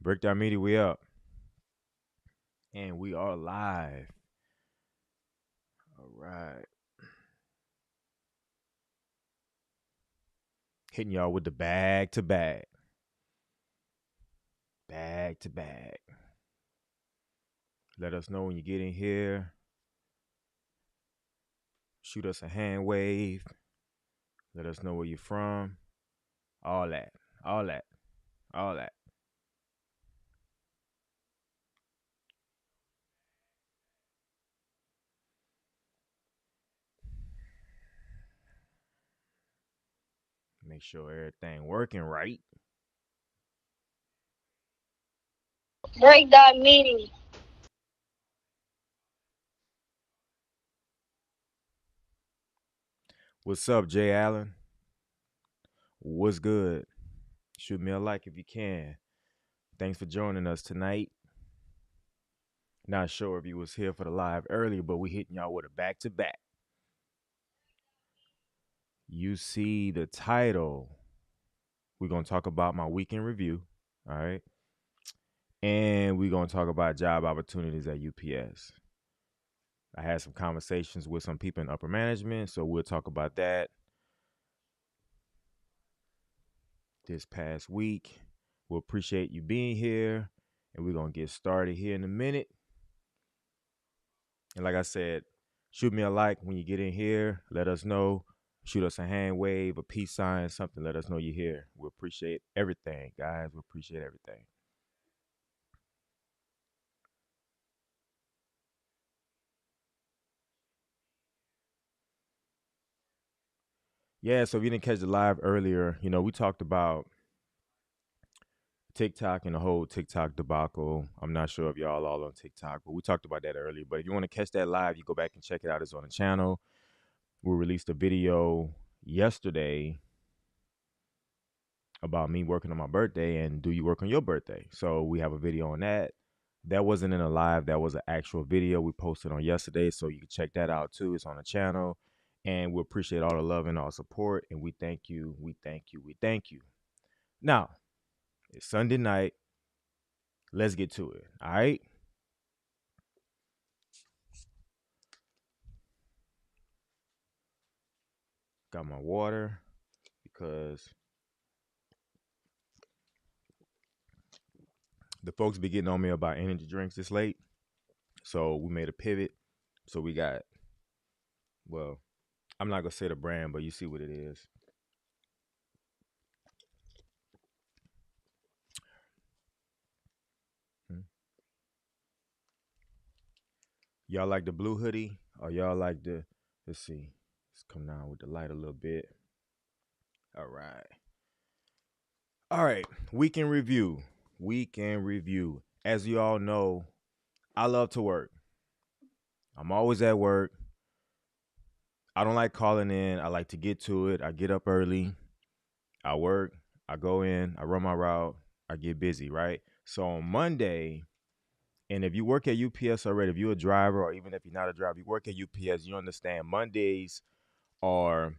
Breakdown Media, we up. And we are live. All right. Hitting y'all with the bag to bag. Bag to bag. Let us know when you get in here. Shoot us a hand wave. Let us know where you're from. All that. All that. All that. Make sure everything working right. Breakdown meeting. What's up, Jay Allen? What's good? Shoot me a like if you can. Thanks for joining us tonight. Not sure if you was here for the live earlier, but we hitting y'all with a back to back. You see the title. We're gonna talk about my weekend review. All right. And we're gonna talk about job opportunities at UPS. I had some conversations with some people in upper management, so we'll talk about that this past week. We'll appreciate you being here, and we're gonna get started here in a minute. And like I said, shoot me a like when you get in here. Let us know. Shoot us a hand wave, a peace sign, something. Let us know you're here. We appreciate everything, guys. We appreciate everything. Yeah, so if you didn't catch the live earlier, we talked about TikTok and the whole TikTok debacle. I'm not sure if y'all all on TikTok, but we talked about that earlier. But if you want to catch that live, you go back and check it out. It's on the channel. We released a video yesterday about me working on my birthday and do you work on your birthday? So we have a video on that. That wasn't in a live, that was an actual video we posted on yesterday. So you can check that out too. It's on the channel. And we appreciate all the love and all support. And we thank you. We thank you. We thank you. Now, it's Sunday night. Let's get to it. All right. Got my water because the folks be getting on me about energy drinks this late. So we made a pivot. So we got, well, I'm not gonna say the brand, but you see what it is. Hmm. Y'all like the blue hoodie, or y'all like the? Let's see. Let's come down with the light a little bit. All right. All right. Weekend review. Weekend review. As you all know, I love to work. I'm always at work. I don't like calling in. I like to get to it. I get up early. I work. I go in. I run my route. I get busy, right? So on Monday, and if you work at UPS already, if you're a driver or even if you're not a driver, you work at UPS, you understand Mondays are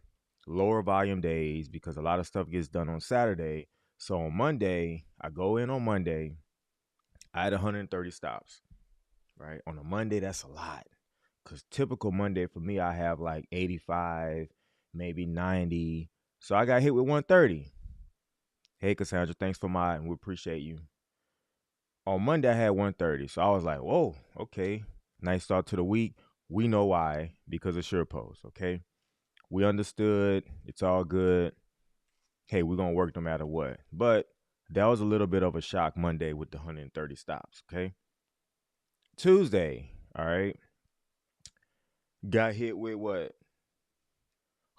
lower volume days because a lot of stuff gets done on Saturday. So on Monday, I go in on Monday, I had 130 stops, right? On a Monday, that's a lot. Because typical Monday for me, I have like 85, maybe 90. So I got hit with 130. Hey, Cassandra, thanks for mine. We appreciate you. On Monday, I had 130. So I was like, whoa, okay. Nice start to the week. We know why, because of SurePost, okay? We understood. It's all good. Hey, we're going to work no matter what. But that was a little bit of a shock Monday with the 130 stops, okay? Tuesday, all right, got hit with what?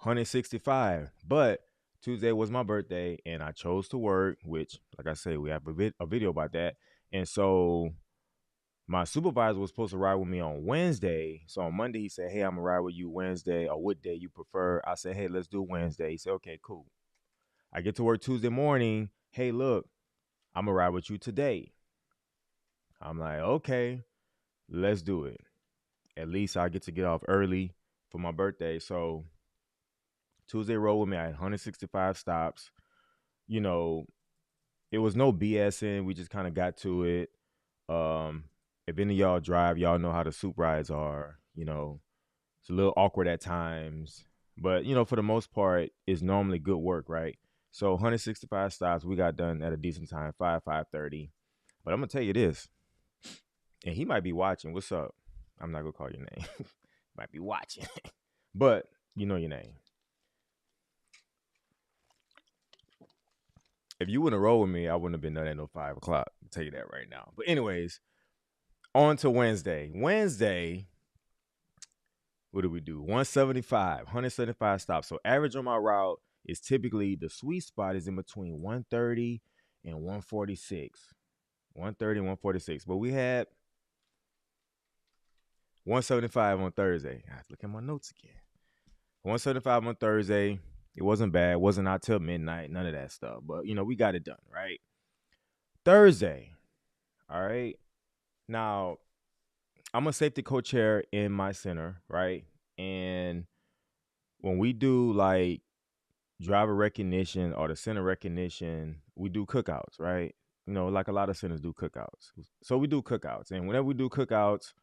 165. But Tuesday was my birthday and I chose to work, which, like I say, we have a video about that. And so my supervisor was supposed to ride with me on Wednesday. So on Monday, he said, hey, I'm going to ride with you Wednesday, or what day you prefer. I said, hey, let's do Wednesday. He said, okay, cool. I get to work Tuesday morning. Hey, look, I'm going to ride with you today. I'm like, okay, let's do it. At least I get to get off early for my birthday. So Tuesday roll with me. I had 165 stops. You know, it was no BSing. We just kind of got to it. Um, if any of y'all drive, y'all know how the soup rides are. It's a little awkward at times, but for the most part, it's normally good work, right? So 165 stops, we got done at a decent time, 5:30. But I'm gonna tell you this, and he might be watching. What's up? I'm not gonna call your name. Might be watching, but you know your name. If you wouldn't roll with me, I wouldn't have been done at no 5 o'clock. I'll tell you that right now. But anyways, on to Wednesday. Wednesday, what do we do? 175 stops. So average on my route is typically the sweet spot is in between 130 and 146. 130 and 146. But we had 175 on Thursday. I have to look at my notes again. 175 on Thursday. It wasn't bad. It wasn't out till midnight. None of that stuff. But we got it done, right? Thursday. All right. Now, I'm a safety co-chair in my center, right? And when we do like driver recognition or the center recognition, we do cookouts, right? Like a lot of centers do cookouts. So we do cookouts. And whenever we do cookouts,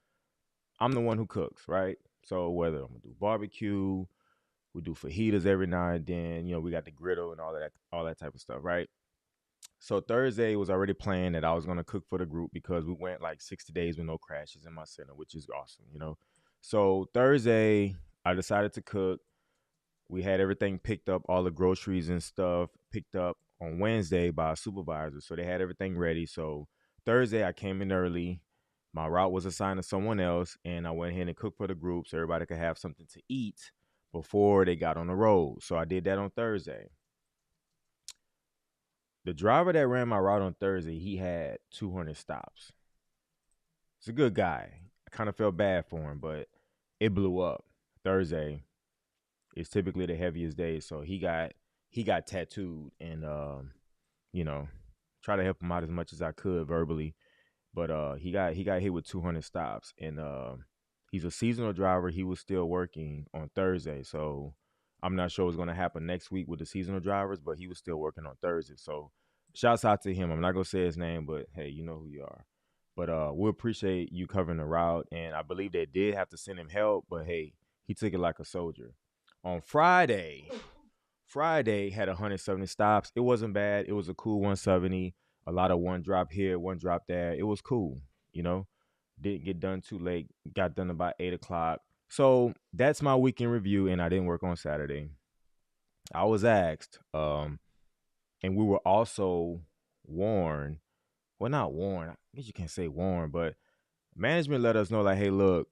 I'm the one who cooks, right? So whether I'm gonna do barbecue, we do fajitas every now and then, we got the griddle and all that type of stuff, right? So Thursday was already planned that I was gonna cook for the group because we went like 60 days with no crashes in my center, which is awesome. So Thursday, I decided to cook. We had everything picked up, all the groceries and stuff picked up on Wednesday by a supervisor. So they had everything ready. So Thursday, I came in early. My route was assigned to someone else, and I went ahead and cooked for the group so everybody could have something to eat before they got on the road. So I did that on Thursday. The driver that ran my route on Thursday, he had 200 stops. He's a good guy. I kind of felt bad for him, but it blew up. Thursday is typically the heaviest day, so he got tattooed, and you know, try to help him out as much as I could verbally. But he got hit with 200 stops, and he's a seasonal driver. He was still working on Thursday, so I'm not sure what's going to happen next week with the seasonal drivers, but he was still working on Thursday. So shouts out to him. I'm not gonna say his name, but hey, you know who you are. But we appreciate you covering the route, and I believe they did have to send him help, but hey, he took it like a soldier. On Friday had 170 stops. It wasn't bad. It was a cool 170. A lot of one drop here, one drop there. It was cool. You know, didn't get done too late. Got done about 8 o'clock. So that's my weekend review, and I didn't work on Saturday. I was asked, and we were also warned. Well, not warned. I guess you can't say warned, but management let us know like, hey, look,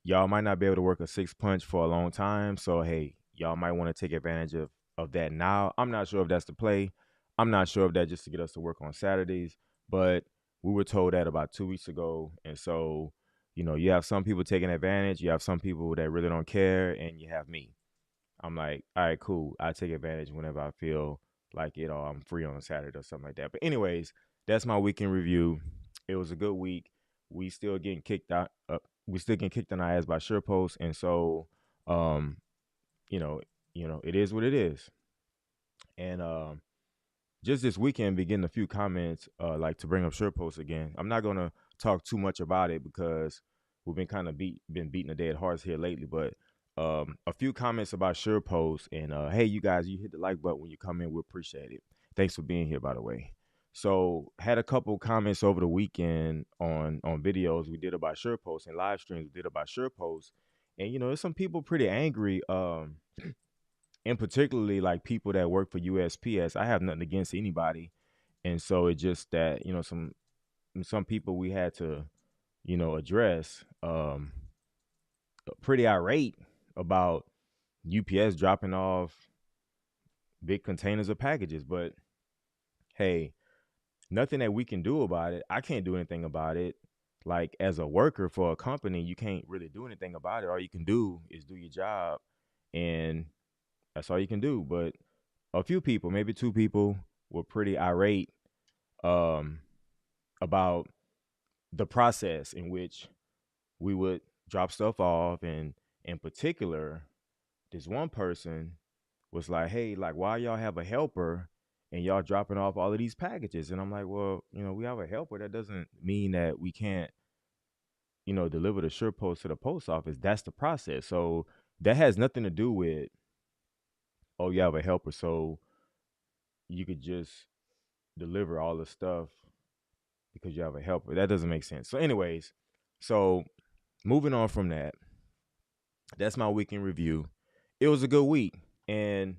y'all might not be able to work a six punch for a long time. So hey, y'all might want to take advantage of that now. I'm not sure if that's the play. I'm not sure if that's just to get us to work on Saturdays, but we were told that about 2 weeks ago. And so, you have some people taking advantage, you have some people that really don't care, and you have me. I'm like, all right, cool. I take advantage whenever I feel like it, or I'm free on a Saturday or something like that. But anyways, that's my weekend review. It was a good week. We still getting kicked out. We still getting kicked in our ass by SurePost, and so, um, you know, it is what it is. And just this weekend, be getting a few comments, like to bring up SurePost again. I'm not gonna talk too much about it because we've been kind of been beating a dead horse here lately. But a few comments about SurePost, and hey, you guys, you hit the like button when you come in. We appreciate it. Thanks for being here, by the way. So had a couple comments over the weekend on videos we did about SurePost and live streams we did about SurePost, and there's some people pretty angry. And particularly like people that work for USPS. I have nothing against anybody, and so it's just that some people we had to address, pretty irate about UPS dropping off big containers of packages. But hey, nothing that we can do about it. I can't do anything about it. Like as a worker for a company, you can't really do anything about it. All you can do is do your job, and that's all you can do. But a few people, maybe two people, were pretty irate, um, about the process in which we would drop stuff off. And in particular, this one person was like, hey, like, why y'all have a helper and y'all dropping off all of these packages. And I'm like, well, we have a helper. That doesn't mean that we can't, deliver the sure post to the post office. That's the process. So that has nothing to do with, oh, you have a helper, so you could just deliver all the stuff because you have a helper. That doesn't make sense. So, anyways, so moving on from that, that's my weekend review. It was a good week. And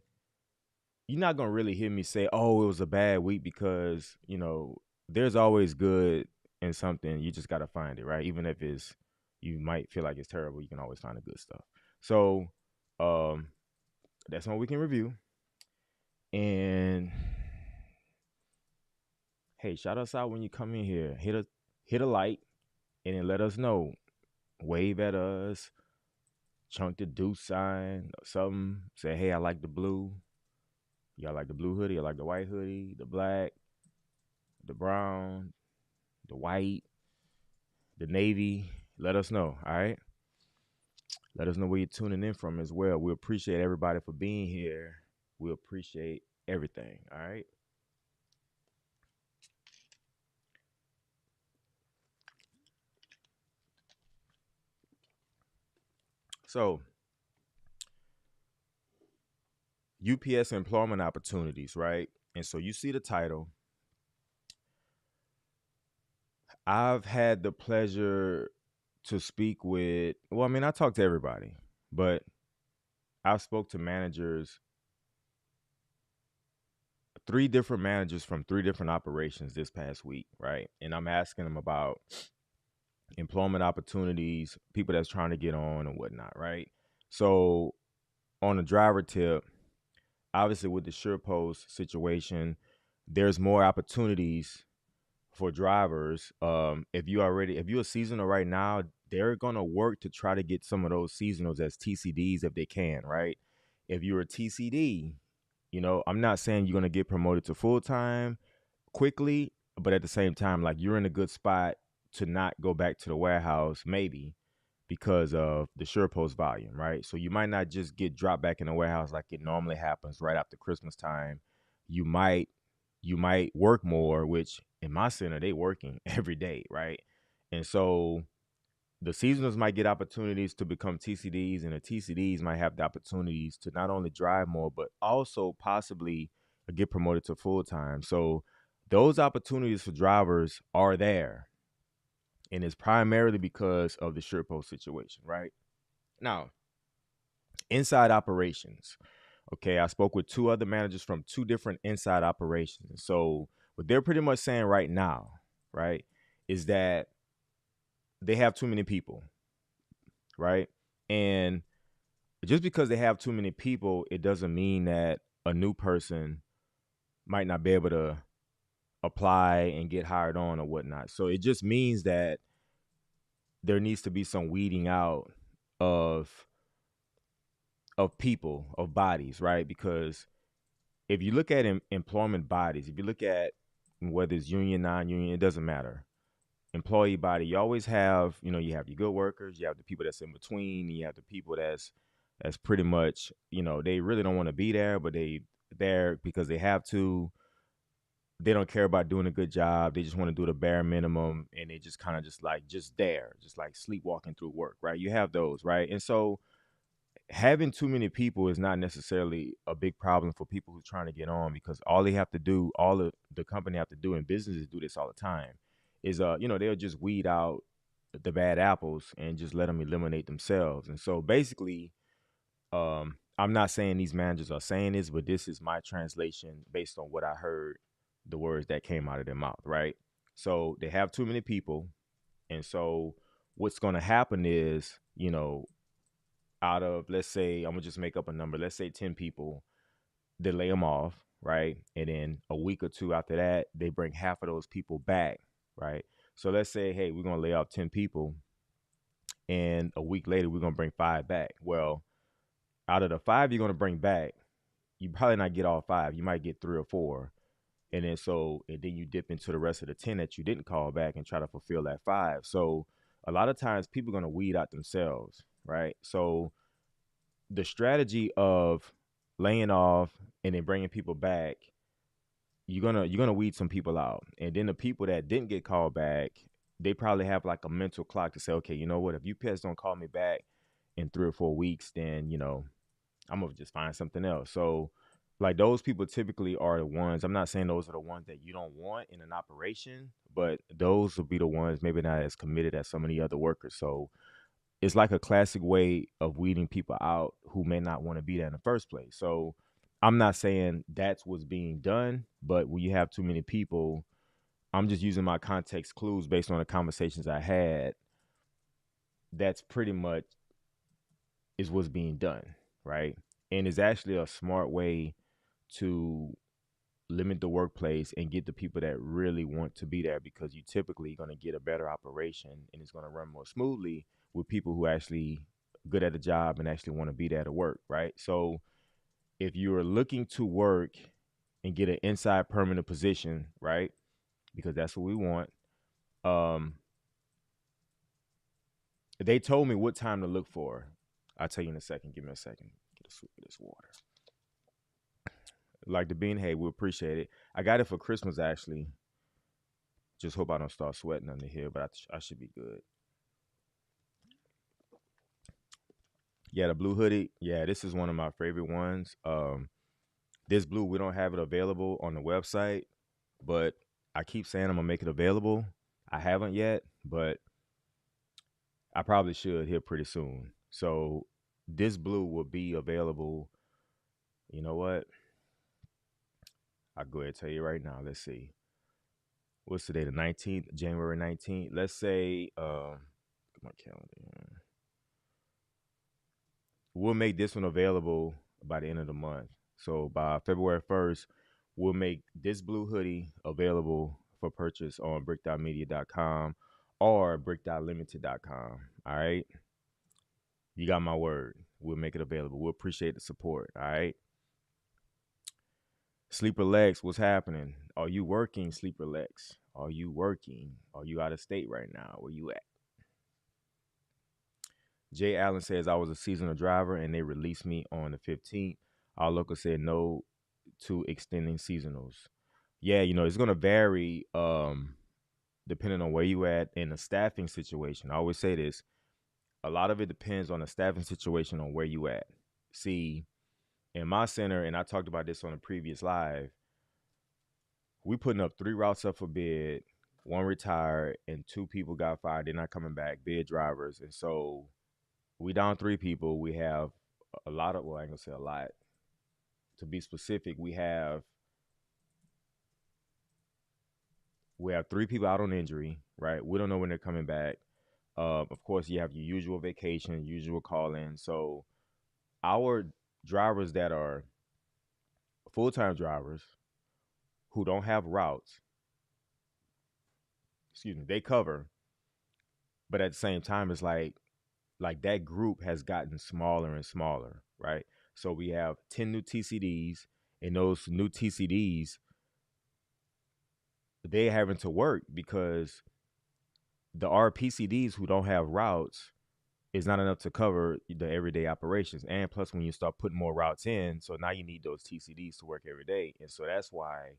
you're not gonna really hear me say, "Oh, it was a bad week," because there's always good in something. You just gotta find it, right? Even if you might feel like it's terrible, you can always find the good stuff. So, um, that's my weekend review. And hey, shout us out when you come in here. Hit a light, and then let us know. Wave at us, chunk the deuce sign, or something. Say, hey, I like the blue. Y'all like the blue hoodie? I like the white hoodie, the black, the brown, the white, the navy. Let us know. All right. Let us know where you're tuning in from as well. We appreciate everybody for being here. We appreciate everything. All right. So, UPS employment opportunities, right? And so you see the title. I've had the pleasure to speak with, well, I mean, I talk to everybody, but I've spoke to managers, three different managers from three different operations this past week, right? And I'm asking them about employment opportunities, people that's trying to get on and whatnot, right? So on the driver tip, obviously with the SurePost situation, there's more opportunities for drivers. If you're a seasonal right now, they're gonna work to try to get some of those seasonals as TCDs if they can, right? If you're a TCD, I'm not saying you're gonna get promoted to full time quickly, but at the same time, like you're in a good spot to not go back to the warehouse, maybe because of the SurePost volume, right? So you might not just get dropped back in the warehouse like it normally happens right after Christmas time. You might you might work more, which in my center they working every day, right? And so the seasonals might get opportunities to become TCDs, and the TCDs might have the opportunities to not only drive more, but also possibly get promoted to full time. So those opportunities for drivers are there, and it's primarily because of the SurePost situation, right? Now, inside operations. Okay, I spoke with two other managers from two different inside operations. So what they're pretty much saying right now, right, is that they have too many people, right? And just because they have too many people, it doesn't mean that a new person might not be able to apply and get hired on or whatnot. So it just means that there needs to be some weeding out of people, of bodies, right? Because if you look at employment bodies, if you look at whether it's union, non-union, it doesn't matter. Employee body, you always have, you have your good workers, you have the people that's in between, you have the people that's pretty much, they really don't want to be there, but they there because they have to. They don't care about doing a good job. They just want to do the bare minimum, and they just kind of just there, just like sleepwalking through work, right? You have those, right? And so having too many people is not necessarily a big problem for people who are trying to get on, because all they have to do, all of the company have to do, and businesses do this all the time, is they'll just weed out the bad apples and just let them eliminate themselves. And so basically, I'm not saying these managers are saying this, but this is my translation based on what I heard, the words that came out of their mouth, right? So they have too many people, and so what's going to happen is, out of, let's say, I'm gonna just make up a number, let's say 10 people, they lay them off, right? And then a week or two after that, they bring half of those people back, right? So let's say, hey, we're gonna lay off 10 people, and a week later we're gonna bring five back. Well, out of the five you're gonna bring back, you probably not get all five, you might get three or four. And then you dip into the rest of the 10 that you didn't call back and try to fulfill that five. So a lot of times people are gonna weed out themselves, right? So the strategy of laying off and then bringing people back you're gonna weed some people out, and then the people that didn't get called back, they probably have like a mental clock to say, okay, you know what, if you pets don't call me back in 3 or 4 weeks, then I'm gonna just find something else. So, like those people typically are the ones. I'm not saying those are the ones that you don't want in an operation, but those will be the ones maybe not as committed as some of the other workers. So it's like a classic way of weeding people out who may not want to be there in the first place. So I'm not saying that's what's being done, but when you have too many people, I'm just using my context clues based on the conversations I had. That's pretty much is what's being done, right? And it's actually a smart way to limit the workplace and get the people that really want to be there, because you typically going to get a better operation and it's going to run more smoothly with people who actually good at the job and actually want to be there to work, right? So if you're looking to work and get an inside permanent position, right? Because that's what we want. Um, they told me what time to look for. I'll tell you in a second. Give me a second. Get a sip of this water. Like the bean, hey, we appreciate it. I got it for Christmas actually. Just hope I don't start sweating under here, but I should be good. Yeah, the blue hoodie. Yeah, this is one of my favorite ones. This blue, we don't have it available on the website, but I keep saying I'm gonna make it available. I haven't yet, but I probably should here pretty soon. So this blue will be available. You know what? I'll go ahead and tell you right now. Let's see. What's today? The 19th, January 19th. Let's say, my calendar. We'll make this one available by the end of the month. So by February 1st, we'll make this blue hoodie available for purchase on brick.media.com or brick.limited.com. All right. You got my word. We'll make it available. We'll appreciate the support. All right. Sleeper Lex, what's happening? Are you working, Sleeper Lex? Are you working? Are you out of state right now? Where you at? Jay Allen says I was a seasonal driver and they released me on the 15th. Our local said no to extending seasonals. Yeah, it's gonna vary depending on where you at in the staffing situation. I always say this. A lot of it depends on the staffing situation on where you at. See, in my center, and I talked about this on a previous live, we putting up 3 routes up for bid, one retired, and 2 people got fired. They're not coming back, bid drivers. And so we down 3 people. We have a lot of, well, I ain't gonna say a lot. To be specific, we have 3 people out on injury, right? We don't know when they're coming back. Of course, you have your usual vacation, usual call in. So our drivers that are full time drivers who don't have routes, excuse me, they cover. But at the same time, it's like that group has gotten smaller and smaller, right? So we have 10 new TCDs, and those new TCDs, they're having to work because the RPCDs who don't have routes is not enough to cover the everyday operations. And plus, when you start putting more routes in, so now you need those TCDs to work every day. And so that's why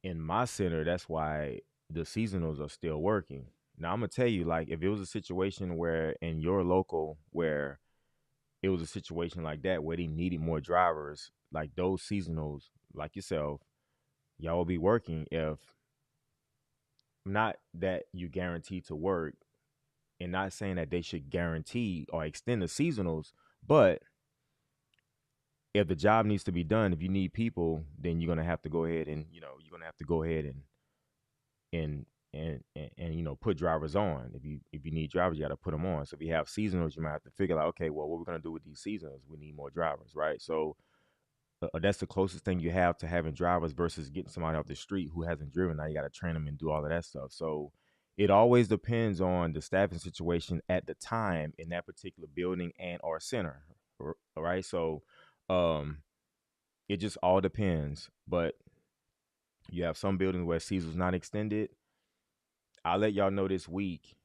in my center, that's why the seasonals are still working. Now, I'm going to tell you, like, if it was a situation where in your local, where it was a situation like that, where they needed more drivers, like those seasonals, like yourself, y'all will be working. If not that you guarantee to work, and not saying that they should guarantee or extend the seasonals, but if the job needs to be done, if you need people, then you're gonna have to go ahead and you're gonna have to go ahead and put drivers on. If you need drivers, you got to put them on. So if you have seasonals, you might have to figure out, okay, well, what we're gonna do with these seasonals? We need more drivers, right? So that's the closest thing you have to having drivers versus getting somebody off the street who hasn't driven. Now you got to train them and do all of that stuff. So it always depends on the staffing situation at the time in that particular building and or center. All right. So um, it just all depends. But you have some buildings where season's not extended. I'll let y'all know this week.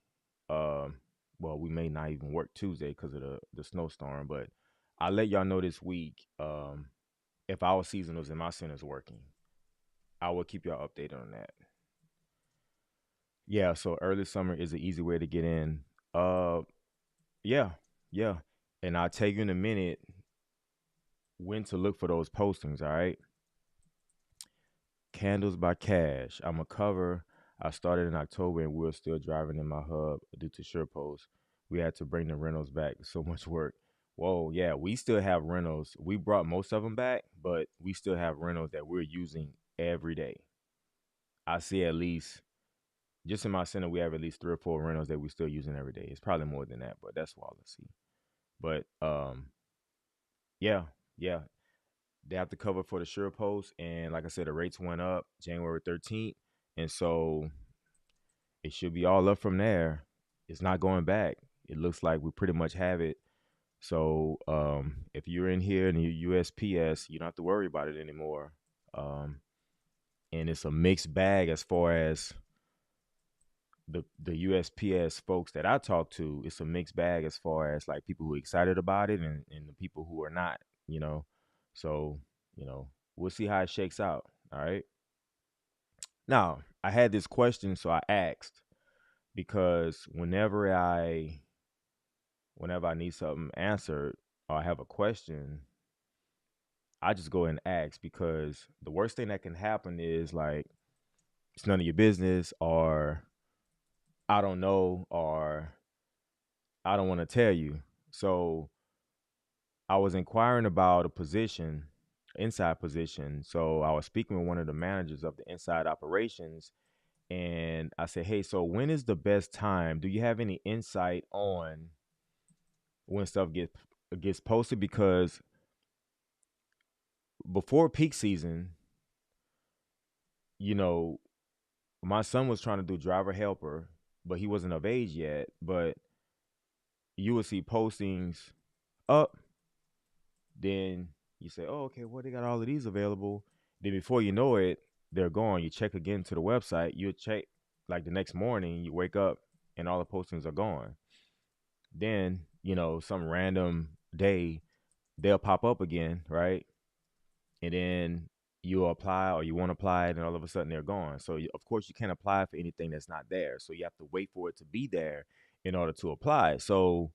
Um, well, we may not even work Tuesday because of the snowstorm, but I'll let y'all know this week if our seasonals in my center is working. I will keep y'all updated on that. Yeah, so early summer is an easy way to get in. Uh, yeah, yeah, and I'll tell you in a minute when to look for those postings. All right, Candles by Cash. I'm a cover. I started in October and we are still driving in my hub due to SurePost. We had to bring the rentals back. So much work. Whoa, yeah, we still have rentals. We brought most of them back, but we still have rentals that we're using every day. I see at least just in my center, we have at least 3 or 4 rentals that we're still using every day. It's probably more than that, but that's wild to see. But yeah, yeah, they have to cover for the sure post, and like I said, the rates went up January 13th, and so it should be all up from there. It's not going back. It looks like we pretty much have it. So if you're in here and you USPS, you don't have to worry about it anymore. Um, and it's a mixed bag as far as the USPS folks that I talk to. It's a mixed bag as far as like people who are excited about it and the people who are not. You know, so you know we'll see how it shakes out. All right. Now I had this question, so I asked because whenever I need something answered or I have a question, I just go and ask because the worst thing that can happen is like it's none of your business or I don't know or I don't want to tell you. So I was inquiring about a position, inside position. So I was speaking with one of the managers of the inside operations and I said, "Hey, so when is the best time? Do you have any insight on when stuff gets posted because before peak season, you know, my son was trying to do driver helper, but he wasn't of age yet. But you would see postings up, then you say, "Oh, okay, well they got all of these available." Then before you know it, they're gone. You check again to the website. You check like the next morning. You wake up and all the postings are gone. Then some random day they'll pop up again, right? And then you apply or you want to apply it, and all of a sudden they're gone. So of course you can't apply for anything that's not there. So you have to wait for it to be there in order to apply. So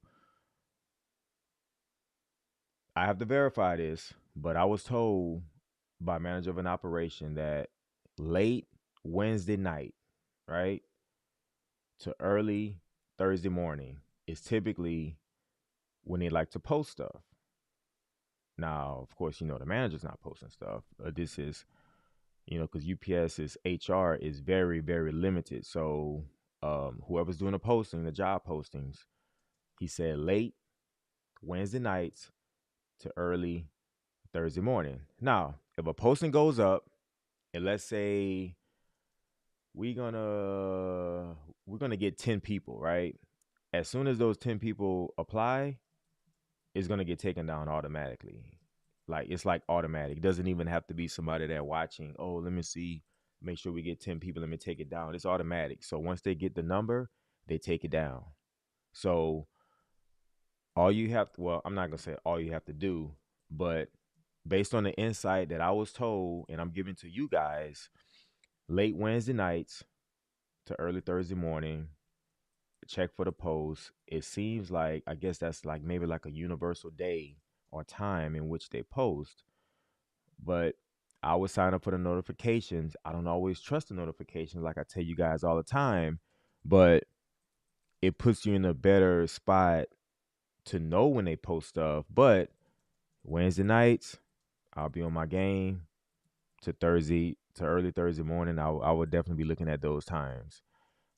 I have to verify this, but I was told by manager of an operation that late Wednesday night, right, to early Thursday morning is typically when they like to post stuff. Now, of course, the manager's not posting stuff. This is because UPS's HR is very, very limited. So whoever's doing the posting, the job postings, he said late Wednesday nights to early Thursday morning. Now, if a posting goes up, and let's say we're gonna we're gonna get 10 people, right? As soon as those 10 people apply, it's gonna get taken down automatically. Like it's like automatic. It doesn't even have to be somebody there watching. Oh, let me see, make sure we get 10 people. Let me take it down. It's automatic. So once they get the number, they take it down. So all you have to, well, I'm not gonna say all you have to do, but based on the insight that I was told and I'm giving to you guys, late Wednesday nights to early Thursday morning, check for the post. It seems like I guess that's like maybe like a universal day or time in which they post. But I would sign up for the notifications. I don't always trust the notifications like I tell you guys all the time, but it puts you in a better spot to know when they post stuff. But Wednesday nights, I'll be on my game to Thursday to early Thursday morning. I would definitely be looking at those times.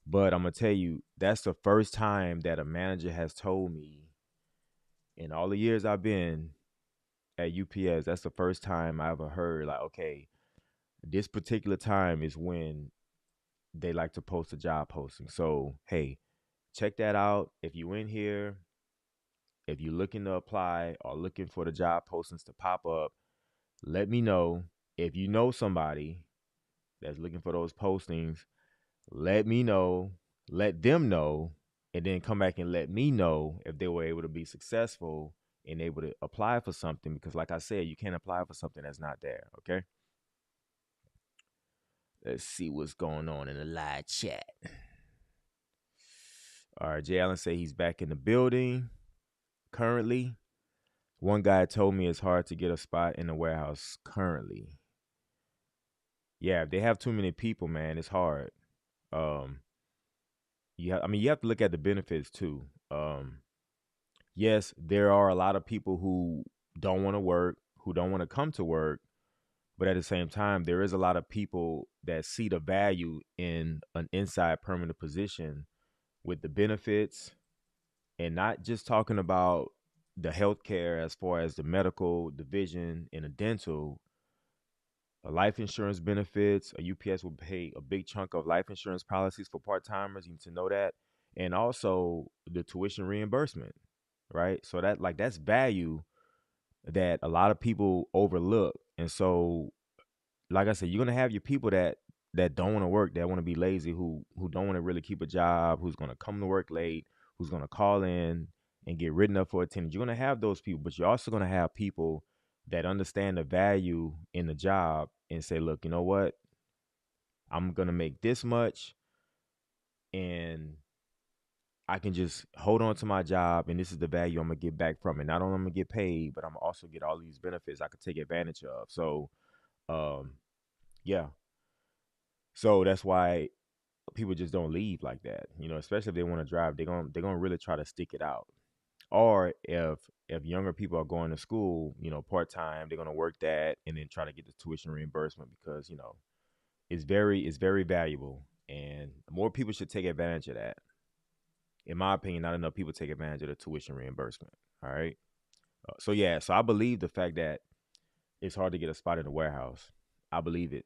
But I'm gonna tell you, that's the first time that a manager has told me in all the years I've been at UPS. That's the first time I ever heard like, okay, this particular time is when they like to post a job posting. So hey, check that out. If you in here, if you're looking to apply or looking for the job postings to pop up, let me know. If you know somebody that's looking for those postings, let me know, let them know, and then come back and let me know if they were able to be successful and able to apply for something. Because like I said, you can't apply for something that's not there. Okay. Let's see what's going on in the live chat. All right, Jay Allen say he's back in the building currently. One guy told me it's hard to get a spot in the warehouse currently. Yeah, if they have too many people, man, it's hard. Um, I mean, you have to look at the benefits too. Yes, there are a lot of people who don't want to work, who don't want to come to work, but at the same time, there is a lot of people that see the value in an inside permanent position with the benefits, and not just talking about the healthcare as far as the medical division and the dental, life insurance benefits. A UPS will pay a big chunk of life insurance policies for part timers. You need to know that, and also the tuition reimbursement, right? So that's value that a lot of people overlook, and so like I said, you're gonna have your people that don't want to work, that want to be lazy, who don't want to really keep a job, who's gonna come to work late, who's gonna call in and get written up for attendance. You're gonna have those people, but you're also gonna have people that understand the value in the job and say, look, you know what? I'm gonna make this much, and I can just hold on to my job, and this is the value I'm gonna get back from it. Not only I'm gonna get paid, but I'm also get all these benefits I could take advantage of. So, um, yeah. So that's why people just don't leave like that. Especially if they want to drive, they're gonna really try to stick it out. Or if younger people are going to school, part time, they're gonna work that and then try to get the tuition reimbursement because it's very valuable, and more people should take advantage of that. In my opinion, not enough people take advantage of the tuition reimbursement. All right. So yeah, so I believe the fact that it's hard to get a spot in the warehouse. I believe it.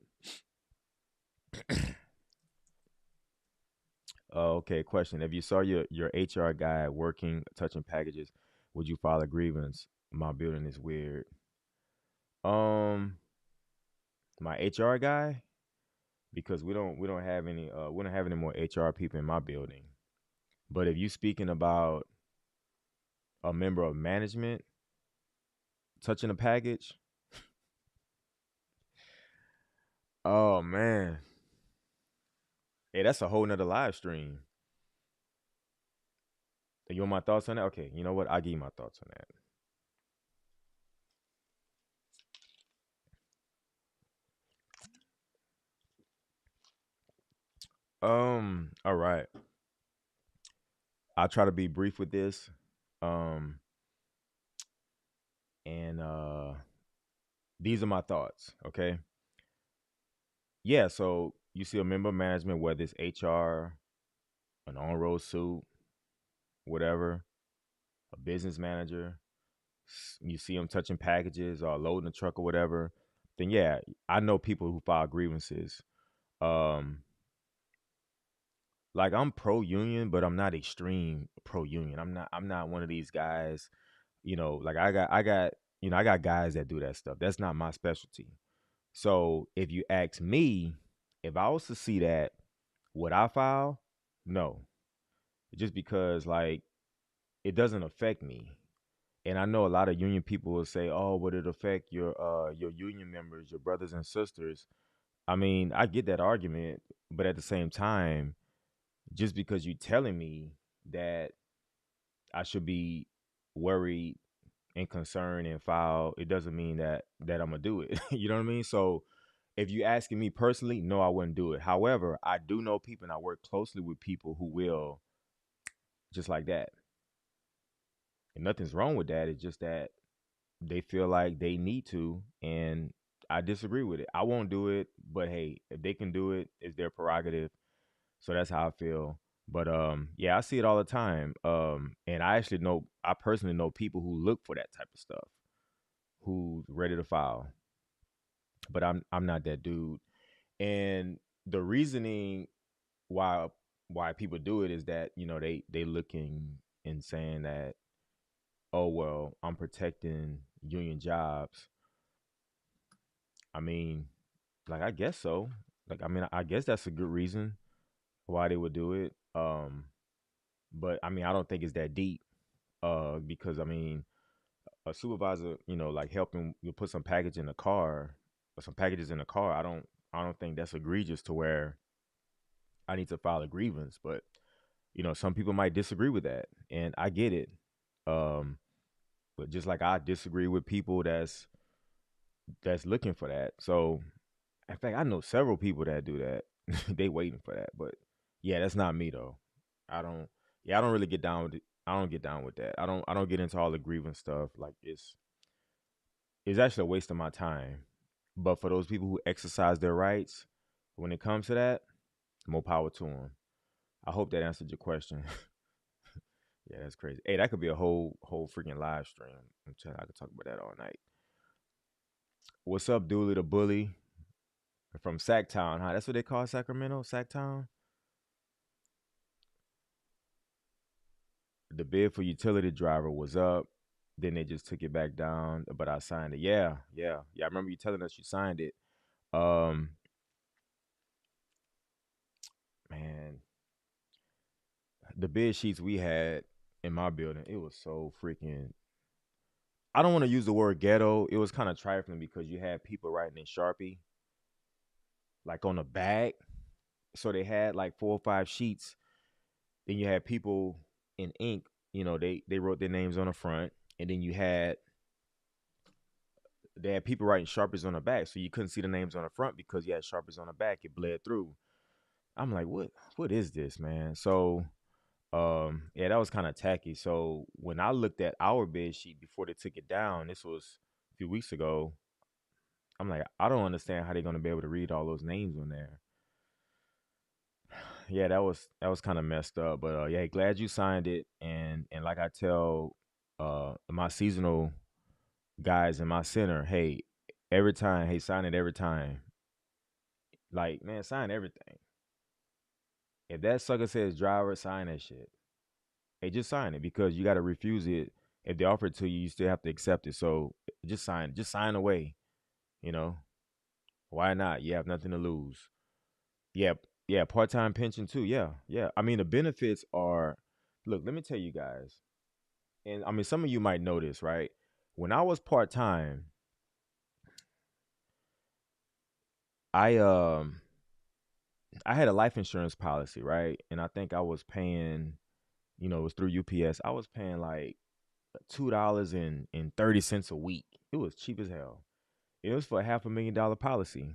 Okay, question. If you saw your HR guy working, touching packages, would you file a grievance? My building is weird. Um, my HR guy, because we don't have any we don't have any more HR people in my building. But if you speaking about a member of management touching a package, oh man, hey, that's a whole nother live stream. You want my thoughts on that? Okay, you know what? I'll give you my thoughts on that. All right. I'll try to be brief with this. Um, and these are my thoughts. Okay. Yeah. So you see a member of management, whether it's HR, an on-road suit, whatever, a business manager, you see them touching packages or loading a truck or whatever. Then yeah, I know people who file grievances. Um, like I'm pro union, but I'm not extreme pro union. I'm not one of these guys. Like I got guys that do that stuff. That's not my specialty. So if you ask me, if I was to see that, would I file? No, just because like it doesn't affect me. And I know a lot of union people will say, "Oh, would it affect your union members, your brothers and sisters?" I mean, I get that argument, but at the same time, just because you're telling me that I should be worried and concerned and file, it doesn't mean that I'm gonna do it. You know what I mean? So if you asking me personally, no, I wouldn't do it. However, I do know people and I work closely with people who will just like that. And nothing's wrong with that. It's just that they feel like they need to, and I disagree with it. I won't do it, but hey, if they can do it, it's their prerogative. So that's how I feel. But yeah, I see it all the time. And I personally know people who look for that type of stuff, who's ready to file. But I'm not that dude. And the reasoning why why people do it is that, they looking and saying that, oh well, I'm protecting union jobs. I mean, like I guess so. Like I mean, I guess that's a good reason why they would do it. But I mean, I don't think it's that deep. Because I mean, a supervisor, like helping you put some package in the car or some packages in the car. I don't think that's egregious to where I need to file a grievance. But some people might disagree with that, and I get it. Um, but just like I disagree with people that's looking for that. So in fact, I know several people that do that. They waiting for that, but yeah, that's not me though. I don't. Yeah, I don't really get down with it. I don't get down with that. I don't get into all the grievance stuff. Like it's actually a waste of my time. But for those people who exercise their rights, when it comes to that, more power to them. I hope that answered your question. Yeah, that's crazy. Hey, that could be a whole freaking live stream. I'm telling you, I could talk about that all night. What's up, Dooley the Bully from Sacktown? Huh? That's what they call Sacramento, Sacktown. The bid for utility driver was up. Then they just took it back down, but I signed it. Yeah, yeah, yeah. I remember you telling us you signed it. Um, man, the bid sheets we had in my building, it was so freaking. I don't want to use the word ghetto. It was kind of trifling because you had people writing in Sharpie, like on the back. So they had like 4 or 5 sheets. Then you had people in ink. They wrote their names on the front, and then they had people writing Sharpies on the back, so you couldn't see the names on the front because you had Sharpies on the back. It bled through. I'm like, what is this, man? So, yeah, that was kind of tacky. So when I looked at our bid sheet before they took it down, this was a few weeks ago. I'm like, I don't understand how they're gonna be able to read all those names on there. Yeah, that was kind of messed up. But yeah, glad you signed it. And like I tell my seasonal guys in my center, hey, every time, hey, sign it every time. Like, man, sign everything. If that sucker says driver, sign that shit. Hey, just sign it because you got to refuse it. If they offer it to you, you still have to accept it. So just sign it. Just sign away. You know, why not? You have nothing to lose. Yeah, yeah, part-time pension too. Yeah, yeah. I mean, the benefits are, look, let me tell you guys, and I mean, some of you might know this, right? When I was part-time, I I had a life insurance policy, right? And I think I was paying, it was through UPS. I was paying like $2.30 a week. It was cheap as hell. It was for a $500,000 policy,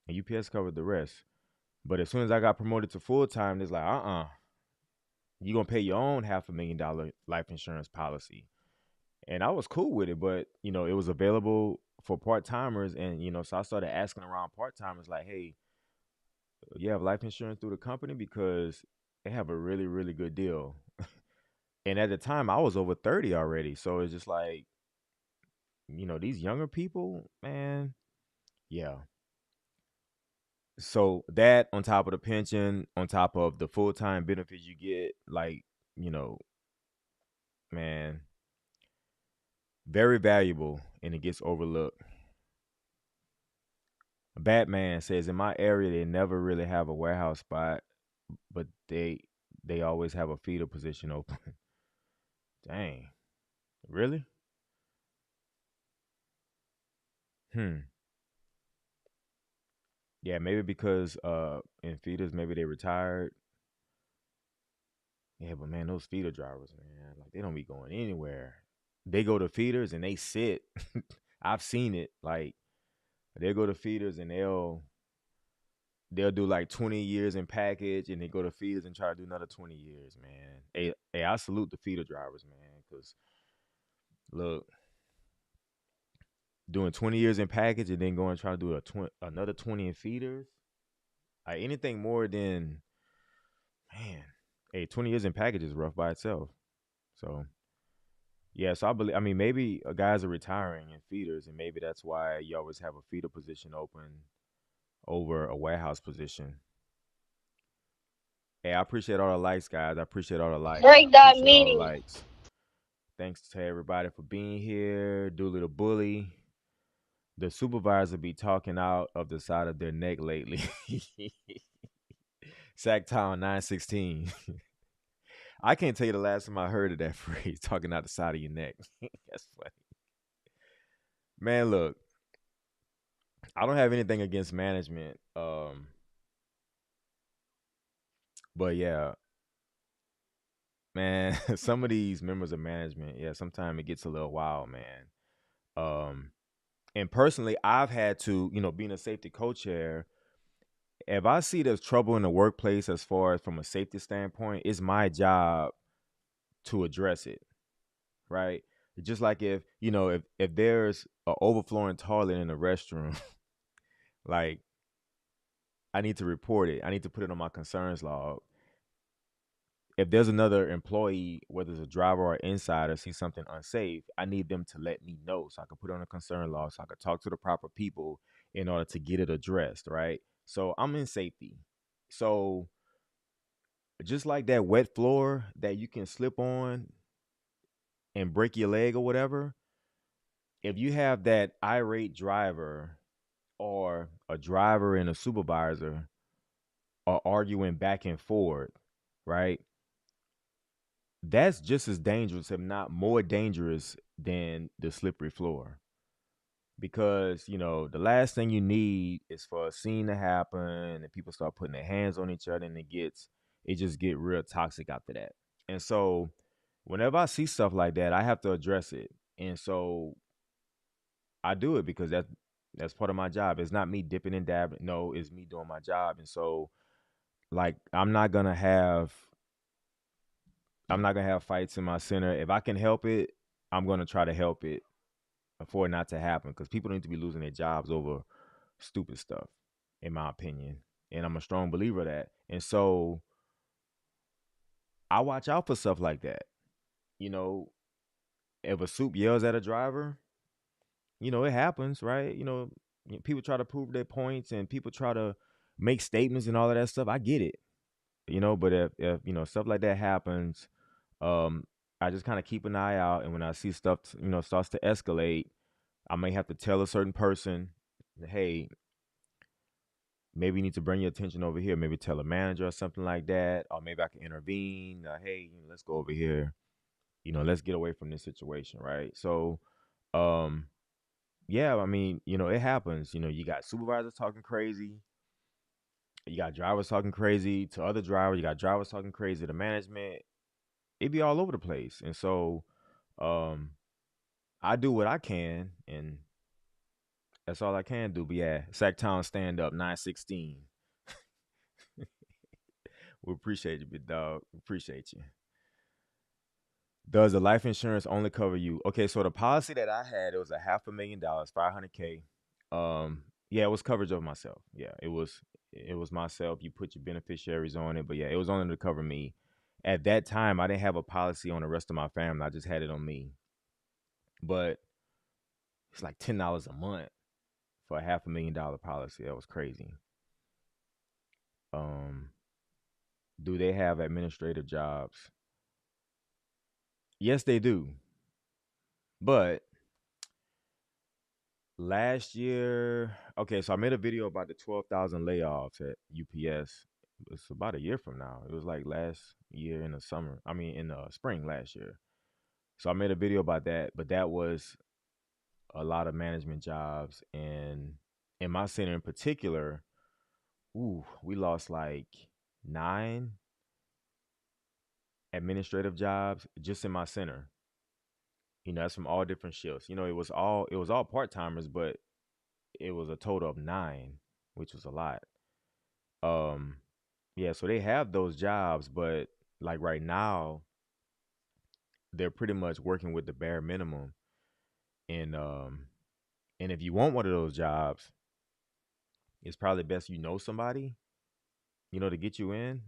and UPS covered the rest. But as soon as I got promoted to full time, it's like, you gonna pay your own $500,000 life insurance policy. And I was cool with it, but it was available for part timers, and so I started asking around part timers, like, hey, you have life insurance through the company because they have a really, really good deal. And at the time, I was over 30 already, so it's just like, these younger people, man, yeah. So that on top of the pension, on top of the full time benefits you get, like, you know, man, very valuable, and it gets overlooked. Batman says in my area they never really have a warehouse spot, but they always have a feeder position open. Dang, really? Hmm. Yeah, maybe because in feeders maybe they retired. Yeah, but man, those feeder drivers, man, like they don't be going anywhere. They go to feeders and they sit. I've seen it. Like they go to feeders and they'll do like 20 years in package, and they go to feeders and try to do another 20 years, man. Hey, I salute the feeder drivers, man, because look, doing 20 years in package and then going to try to do another 20 in feeders, like anything more than, man, hey, 20 years in package is rough by itself. So, yeah, so I mean, maybe guys are retiring in feeders, and maybe that's why you always have a feeder position open over a warehouse position. Hey, I appreciate all the likes, guys. I appreciate all the likes. Break that Appreciate all the meeting. likes. Thanks to everybody for being here. Dooley the Bully. The supervisor be talking out of the side of their neck lately. Sacktown 916. I can't tell you the last time I heard of that phrase, talking out the side of your neck. That's funny. Man, look, I don't have anything against management. But yeah, man, some of these members of management, yeah, sometimes it gets a little wild, man. Um, and personally, I've had to, being a safety co-chair, if I see there's trouble in the workplace as far as from a safety standpoint, it's my job to address it, right? Just like if there's a overflowing toilet in the restroom, like I need to report it. I need to put it on my concerns log. If there's another employee, whether it's a driver or insider, see something unsafe, I need them to let me know so I can put it on a concern log, so I can talk to the proper people in order to get it addressed, right? So I'm in safety. So just like that wet floor that you can slip on and break your leg or whatever, if you have that irate driver or a driver and a supervisor are arguing back and forth, right? That's just as dangerous, if not more dangerous, than the slippery floor. Because, the last thing you need is for a scene to happen and people start putting their hands on each other and it just get real toxic after that. And so whenever I see stuff like that, I have to address it. And so I do it because that's part of my job. It's not me dipping and dabbing. No, it's me doing my job. And so like I'm not gonna have fights in my center. If I can help it, I'm gonna try to help it for it not to happen because people need to be losing their jobs over stupid stuff, in my opinion. And I'm a strong believer of that. And so I watch out for stuff like that. You know, if a soup yells at a driver, it happens, right? People try to prove their points and people try to make statements and all of that stuff. I get it, but if stuff like that happens, um, I just kind of keep an eye out. And when I see stuff, starts to escalate, I may have to tell a certain person, hey, maybe you need to bring your attention over here. Maybe tell a manager or something like that, or maybe I can intervene. Hey, let's go over here. Let's get away from this situation, right? So, um, yeah, I mean, it happens. You got supervisors talking crazy. You got drivers talking crazy to other drivers. You got drivers talking crazy to management. It be all over the place. And so, um, I do what I can, and that's all I can do. But yeah, Sacktown stand up 916. We appreciate you, big dog. We appreciate you. Does the life insurance only cover you? Okay, so the policy that I had, it was a $500,000, 500K. Yeah, it was coverage of myself. Yeah, it was myself. You put your beneficiaries on it, but yeah, it was only to cover me. At that time, I didn't have a policy on the rest of my family. I just had it on me. But it's like $10 a month for a $500,000 policy. That was crazy. Um, do they have administrative jobs? Yes, they do. But last year, okay, so I made a video about the 12,000 layoffs at UPS. It's about a year from now. It was like last year in the summer. I mean, in the spring last year. So I made a video about that, but that was a lot of management jobs. And in my center in particular, we lost like 9 administrative jobs just in my center. That's from all different shifts. It was all part-timers, but it was a total of 9, which was a lot. Um, yeah, so they have those jobs, but like right now, they're pretty much working with the bare minimum. And if you want one of those jobs, it's probably best somebody, to get you in.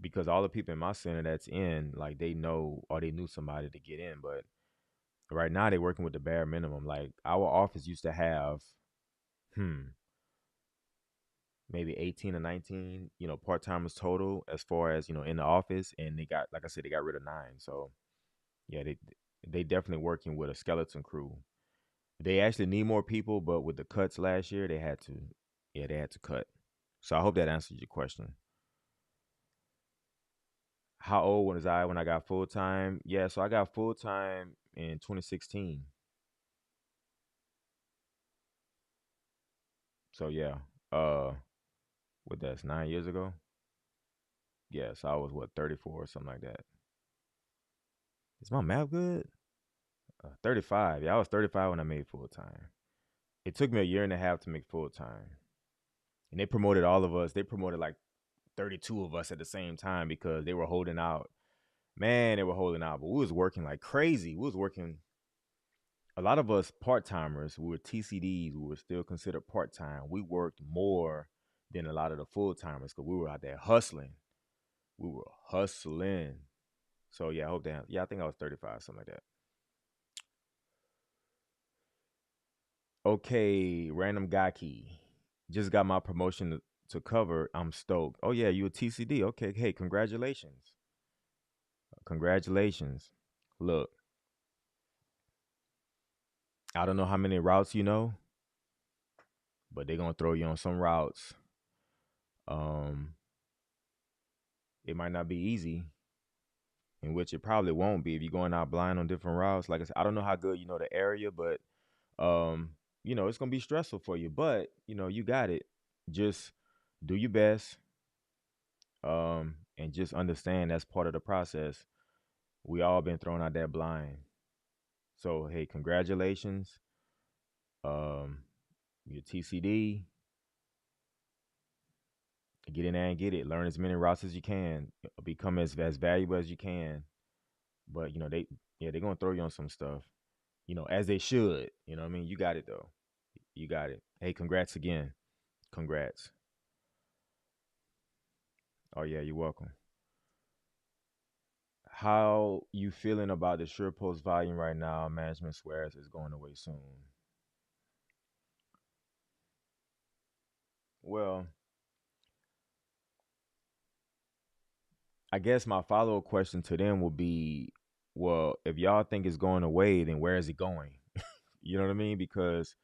Because all the people in my center that's in, like they know or they knew somebody to get in. But right now they're working with the bare minimum. Like our office used to have, hmm, maybe 18 or 19, part timers total as far as, in the office. And they got, like I said, they got rid of 9. So yeah, they definitely working with a skeleton crew. They actually need more people, but with the cuts last year, they had to cut. So I hope that answers your question. How old was I when I got full time? Yeah, so I got full time in 2016. So yeah, uh, what that's 9 years ago. Yeah, so I was what 34 or something like that. Is my math good? 35. Yeah, I was 35 when I made full time. It took me a year and a half to make full time, and they promoted all of us. They promoted like 32 of us at the same time because they were holding out. Man, they were holding out, but we was working like crazy. We was working. A lot of us part timers, we were TCDs. We were still considered part time. We worked more than a lot of the full timers because we were out there hustling. We were hustling. So yeah, I hope that. Yeah, I think I was 35, something like that. Okay, random guy key. Just got my promotion to cover. I'm stoked. Oh yeah, you a TCD. Okay, hey, congratulations. Congratulations. Look, I don't know how many routes you know, but they're gonna throw you on some routes. Um, it might not be easy, in which it probably won't be if you're going out blind on different routes. Like I said, I don't know how good you know the area, but um, it's gonna be stressful for you. But you got it. Just do your best, and just understand that's part of the process. We all been thrown out that blind. So hey, congratulations. Um, your TCD, get in there and get it. Learn as many routes as you can. Become as valuable as you can. But they're gonna throw you on some stuff. As they should. You know what I mean? You got it though. You got it. Hey, congrats again. Congrats. Oh yeah, you're welcome. How you feeling about the sure post volume right now? Management swears it's going away soon. Well, I guess my follow up question to them will be, well, if y'all think it's going away, then where is it going? You know what I mean? Because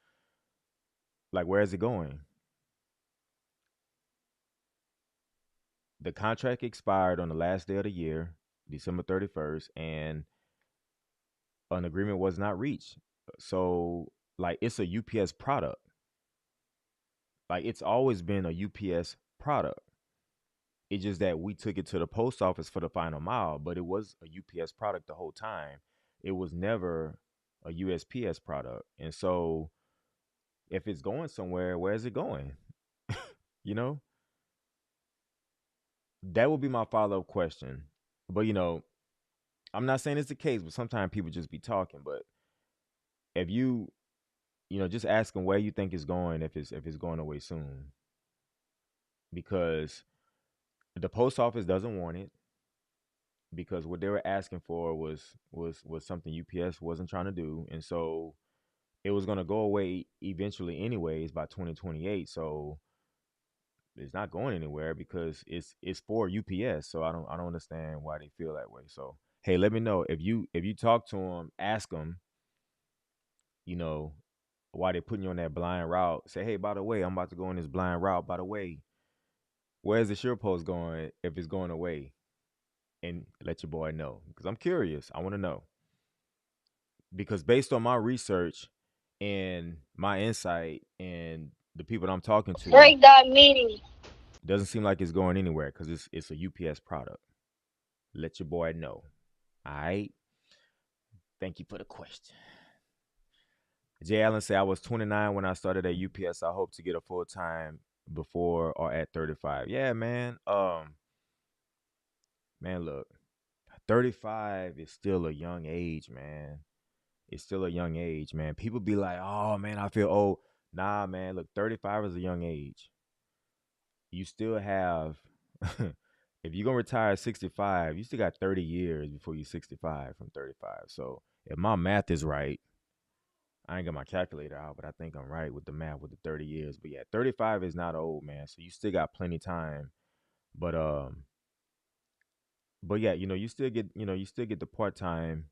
like, where is it going? The contract expired on the last day of the year, December 31st, and an agreement was not reached. So, like, it's a UPS product. Like, it's always been a UPS product. It's just that we took it to the post office for the final mile, but it was a UPS product the whole time. It was never a USPS product. And so, if it's going somewhere, where is it going? You know, that would be my follow up question. But I'm not saying it's the case, but sometimes people just be talking. But if just ask them where you think it's going, if it's going away soon, because the post office doesn't want it, because what they were asking for was something UPS wasn't trying to do, and so it was going to go away eventually anyways by 2028. So it's not going anywhere because it's for UPS. So I don't understand why they feel that way. So hey, let me know if you talk to them, ask them, you know, why they putting you on that blind route. Say, hey, by the way, I'm about to go on this blind route. By the way, where's the sure post going if it's going away? And let your boy know because I'm curious. I want to know because based on my research and my insight and the people that I'm talking to, Break that meeting. it doesn't seem like it's going anywhere because it's a UPS product. Let your boy know. All right. Thank you for the question. Jay Allen said I was 29 when I started at UPS. I hope to get a full time before or at 35. Yeah, man. Man, look, 35 is still a young age, man. It's still a young age, man. People be like, "Oh, man, I feel old." Nah, man. Look, 35 is a young age. You still have if you're gonna retire at 65, you still got 30 years before you're 65 from 35. So if my math is right, I ain't got my calculator out, but I think I'm right with the math with the 30 years. But yeah, 35 is not old, man. So you still got plenty time. But yeah, you still get the part time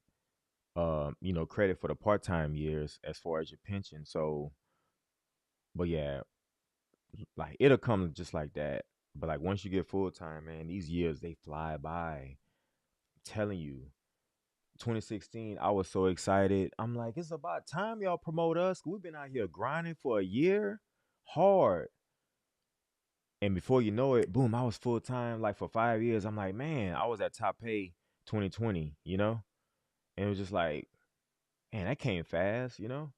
credit for the part time years as far as your pension. So but yeah, like it'll come just like that. But like once you get full time, man, these years they fly by. I'm telling you. 2016, I was so excited. I'm like, it's about time y'all promote us. We've been out here grinding for a year. hard. And before you know it, boom, I was full time like for 5 years. I'm like, man, I was at top pay 2020, you know? And it was just like, man, that came fast, you know?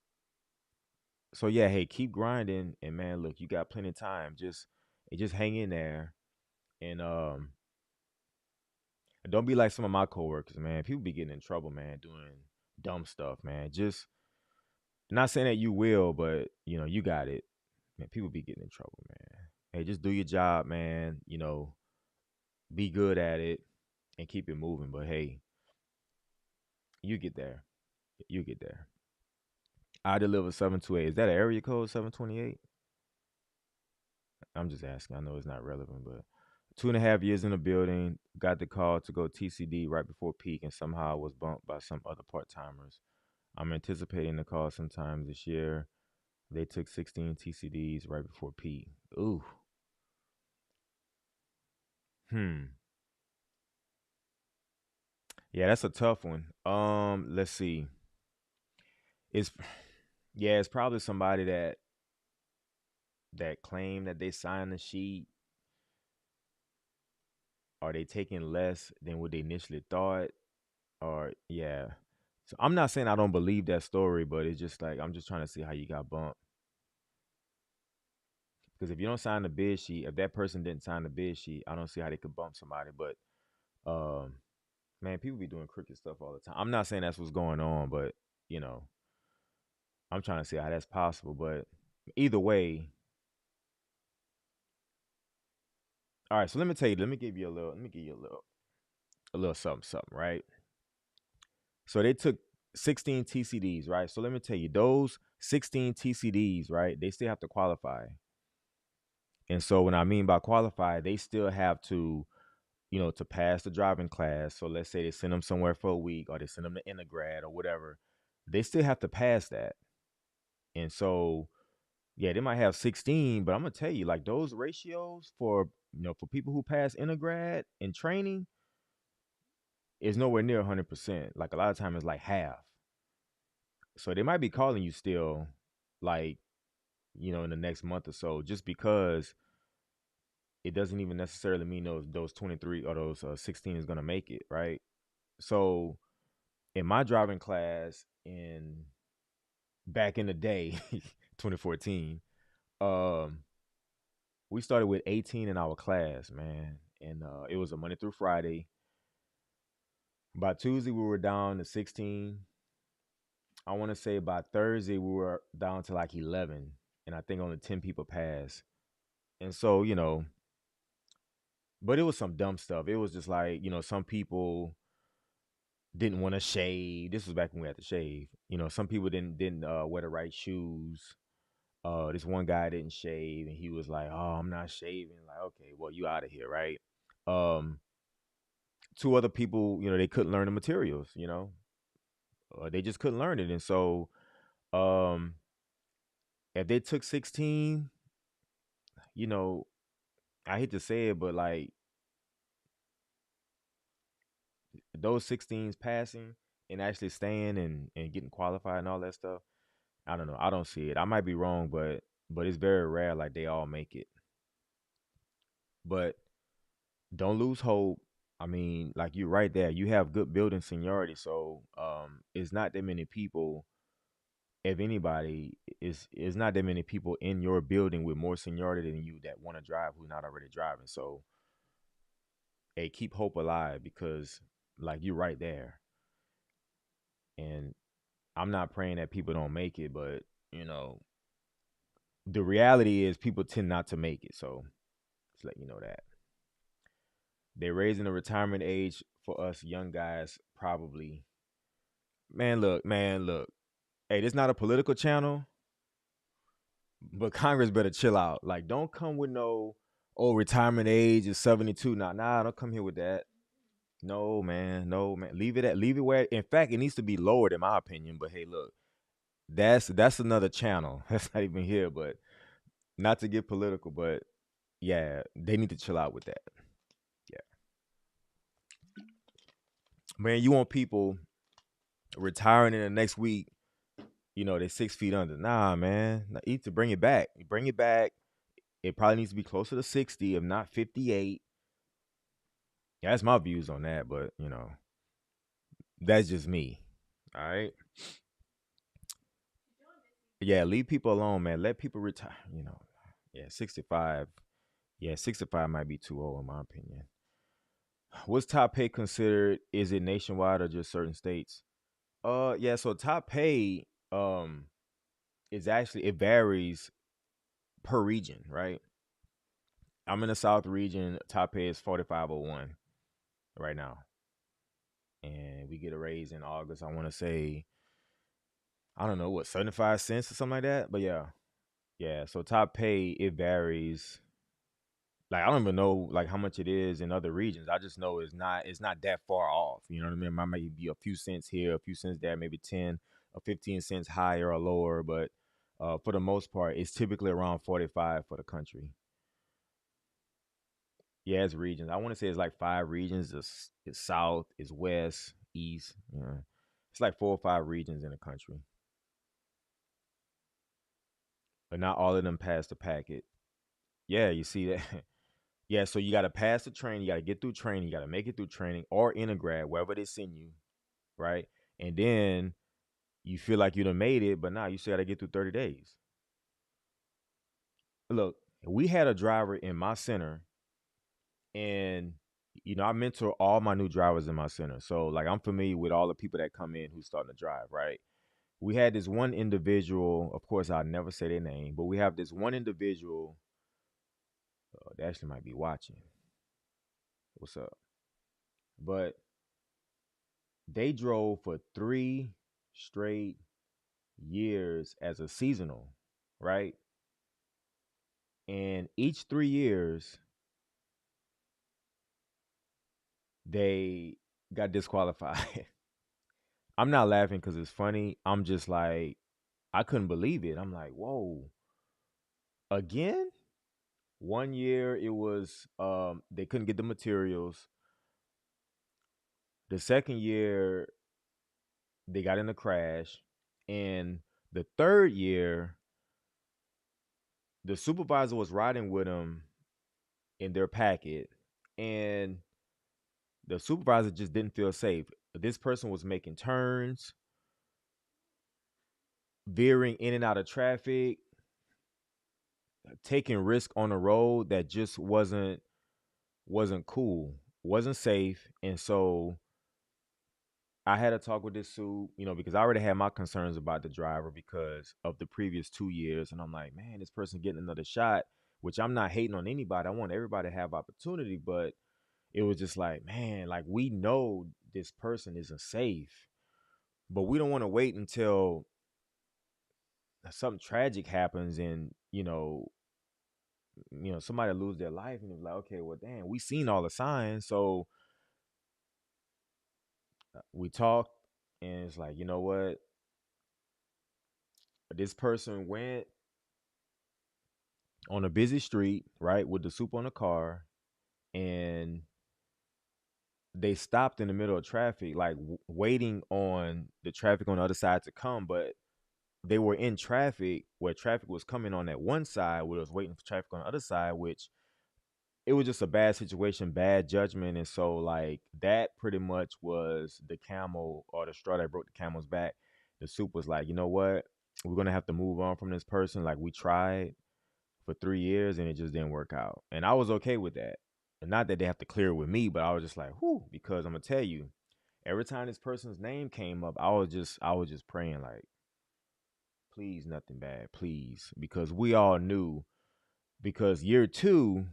So yeah, hey, keep grinding. And man, look, you got plenty of time. Just hang in there. And don't be like some of my coworkers, man. People be getting in trouble, man, doing dumb stuff, man. Just not saying that you will, but you know, you got it. Man, people be getting in trouble, man. Hey, just do your job, man. You know, be good at it and keep it moving. But hey, you get there. You get there. I deliver 728. Is that an area code 728? I'm just asking. I know it's not relevant, but 2.5 years in the building, got the call to go TCD right before peak and somehow was bumped by some other part timers. I'm anticipating the call sometime this year. They took 16 TCDs right before peak. Ooh. Hmm. Yeah, that's a tough one. Let's see. It's yeah, it's probably somebody that claimed that they signed the sheet. Are they taking less than what they initially thought? Or yeah. So I'm not saying I don't believe that story, but it's just like I'm just trying to see how you got bumped. Because if you don't sign the bid sheet, if that person didn't sign the bid sheet, I don't see how they could bump somebody. But um, man, people be doing crooked stuff all the time. I'm not saying that's what's going on, but you know, I'm trying to see how that's possible. But either way, all right. So let me tell you. Let me give you a little. Let me give you a little something, something. Right. So they took 16 TCDs, right? So let me tell you, those 16 TCDs, right? They still have to qualify. And so when I mean by qualify, they still have to, you know, to pass the driving class. So let's say they send them somewhere for a week or they send them to undergrad or whatever. They still have to pass that. And so, yeah, they might have 16, but I'm gonna tell you, like those ratios for for people who pass undergrad and training is nowhere near 100%. Like a lot of times it's like half. So they might be calling you still, like in the next month or so, just because it doesn't even necessarily mean those 23 or those 16 is gonna make it, right? So in my driving class in back in the day, 2014, um, we started with 18 in our class, man, and it was a Monday through Friday. By Tuesday, we were down to 16. I want to say by Thursday, we were down to like 11, and I think only 10 people passed. And so, but it was some dumb stuff. It was just like, some people didn't want to shave. This was back when we had to shave. Some people didn't wear the right shoes. This one guy didn't shave, and he was like, "Oh, I'm not shaving." Like, okay, well, you out of here, right? Um, Two other people, they couldn't learn the materials. They just couldn't learn it, and so, um, if they took 16, you know, I hate to say it, but like those 16s passing and actually staying and getting qualified and all that stuff. I don't know. I don't see it. I might be wrong, but it's very rare. Like they all make it. But don't lose hope. I mean, like you're right there. You have good building seniority, so it's not that many people. If anybody is not that many people in your building with more seniority than you that want to drive who's not already driving. So, hey, keep hope alive because like you're right there. And I'm not praying that people don't make it, but you know, the reality is people tend not to make it. So just let you know that. They're raising the retirement age for us young guys, probably. Man, look. Hey, this not a political channel, but Congress better chill out. Like, don't come with no, oh, retirement age is 72. Nah, don't come here with that. No, man. Leave it where. In fact, it needs to be lowered, in my opinion. But hey, look, that's another channel. That's not even here. But not to get political, but yeah, they need to chill out with that. Yeah, man, you want people retiring in the next week, they're 6 feet under. Nah, man. You need to bring it back. You bring it back. It probably needs to be closer to 60, if not 58. Yeah, that's my views on that, but that's just me. All right. Yeah, leave people alone, man. Let people retire. Yeah, 65. Yeah, 65 might be too old in my opinion. What's top pay considered? Is it nationwide or just certain states? Yeah, so top pay is actually, it varies per region, right? I'm in the South region. Top pay is 4501 right now. And we get a raise in August. I want to say, I don't know, what, 75 cents or something like that. But yeah. Yeah. So top pay, it varies. Like, I don't even know like how much it is in other regions. I just know it's not that far off. You know what I mean? It might be a few cents here, a few cents there, maybe 10 or 15 cents higher or lower, but for the most part, it's typically around 45 for the country. Yeah, it's regions. I want to say it's like five regions. It's south, it's west, east. Yeah, it's like four or five regions in the country, but not all of them pass the packet. Yeah, you see that. Yeah, so you got to pass the training. You got to get through training. You got to make it through training or integrate wherever they send you, right? And then you feel like you done made it, but now you still got to get through 30 days. Look, we had a driver in my center, and I mentor all my new drivers in my center. So like I'm familiar with all the people that come in who's starting to drive, right? We had this one individual, of course I'll never say their name, but we have this one individual that actually might be watching. What's up? But they drove for 3 straight years as a seasonal, right? And each 3 years they got disqualified. I'm not laughing because it's funny. I'm just like, I couldn't believe it. I'm like, whoa, again? One year it was they couldn't get the materials. The second year they got in a crash. And the third year, the supervisor was riding with them in their packet, and the supervisor just didn't feel safe. This person was making turns, veering in and out of traffic, taking risk on the road that just wasn't cool, wasn't safe. And so I had to talk with this suit, because I already had my concerns about the driver because of the previous 2 years. And I'm like, man, this person getting another shot, which I'm not hating on anybody. I want everybody to have opportunity, but it was just like, man, like we know this person isn't safe, but we don't want to wait until something tragic happens and, somebody lose their life and it's like, okay, well, damn, we seen all the signs. So we talked and it's like, you know what? This person went on a busy street, right, with the soup on the car, and they stopped in the middle of traffic, like waiting on the traffic on the other side to come, but they were in traffic where traffic was coming on that one side, where it was waiting for traffic on the other side, which it was just a bad situation, bad judgment. And so like that pretty much was the camel or the straw that broke the camel's back. The soup was like, you know what? We're gonna have to move on from this person. Like we tried for 3 years and it just didn't work out. And I was okay with that. And not that they have to clear it with me, but I was just like, whew, because I'm gonna tell you, every time this person's name came up, I was just praying like, please nothing bad, please. Because we all knew, because year two,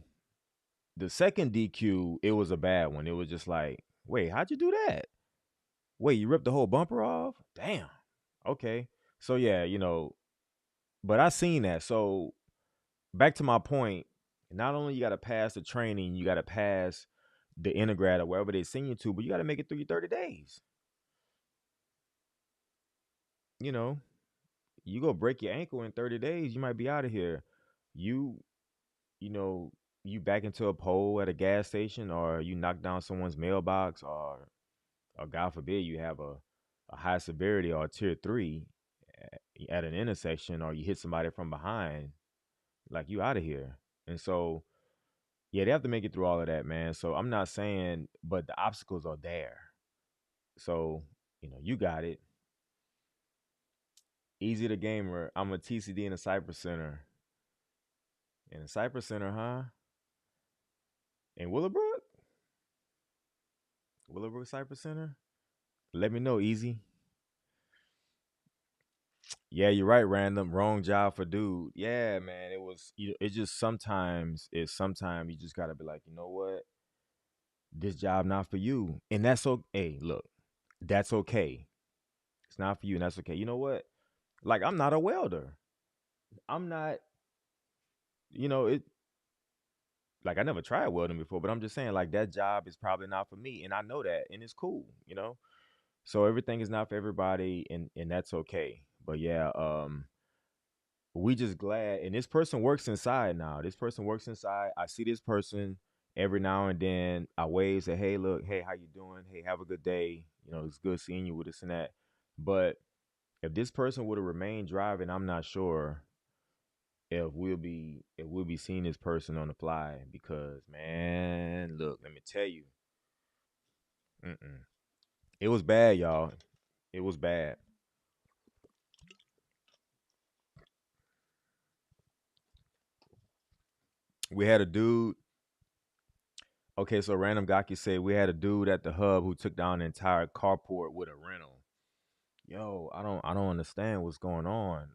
the second DQ, it was a bad one. It was just like, wait, how'd you do that? Wait, you ripped the whole bumper off? Damn. Okay. So yeah, but I seen that. So back to my point, not only you gotta pass the training, you gotta pass the integrate or wherever they send you to, but you gotta make it through your 30 days. You know, you go break your ankle in 30 days, you might be out of here. You, you know, you back into a pole at a gas station, or you knock down someone's mailbox, or God forbid you have a high severity or a tier 3, at an intersection or you hit somebody from behind, like you out of here. And so, yeah, they have to make it through all of that, man. So I'm not saying, but the obstacles are there. So, you got it. Easy the gamer. I'm a TCD in a Cypress Center. In a Cypress Center, huh? In Willowbrook? Willowbrook Cypress Center? Let me know, Easy. Yeah, you're right, random. Wrong job for dude. Yeah, man. It just sometimes you just gotta be like, you know what? This job not for you. And that's okay. Hey, look, that's okay. It's not for you, and that's okay. You know what? Like, I'm not a welder. I'm not, it like I never tried welding before, but I'm just saying, like, that job is probably not for me. And I know that, and it's cool. So everything is not for everybody, and that's okay. But yeah, we just glad, and this person works inside now. This person works inside. I see this person every now and then. I wave, say, hey, look, hey, how you doing? Hey, have a good day. It's good seeing you with this and that. But if this person would have remained driving, I'm not sure if we'll be seeing this person on the fly, because, man, look, let me tell you, mm-mm. It was bad, y'all. It was bad. We had a dude. Okay, so random Gaki said we had a dude at the hub who took down an entire carport with a rental. Yo, I don't understand what's going on.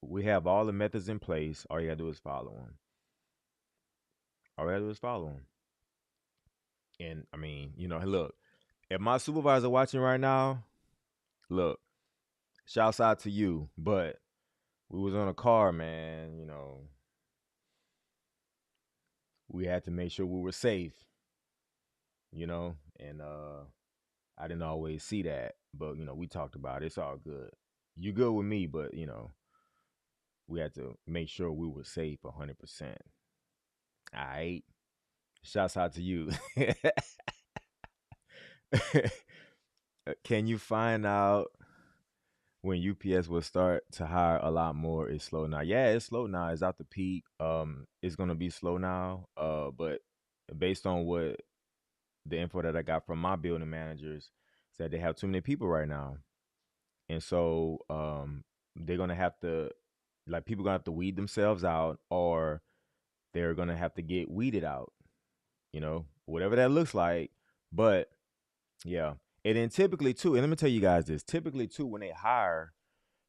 We have all the methods in place. All you gotta do is follow them. All you gotta do is follow them. And I mean, look, if my supervisor watching right now, look, shouts out to you. But we was on a car, man. We had to make sure we were safe. And I didn't always see that, but we talked about it. It's all good. You good with me, but we had to make sure we were safe 100%. All right. Shouts out to you. Can you find out when UPS will start to hire a lot more? It's slow now. Yeah, it's slow now. It's out the peak. It's gonna be slow now. But based on what the info that I got from my building managers, said they have too many people right now. And so they're gonna have to, like, people gonna have to weed themselves out, or they're gonna have to get weeded out, whatever that looks like. But yeah. And then typically too, and let me tell you guys this, typically too, when they hire,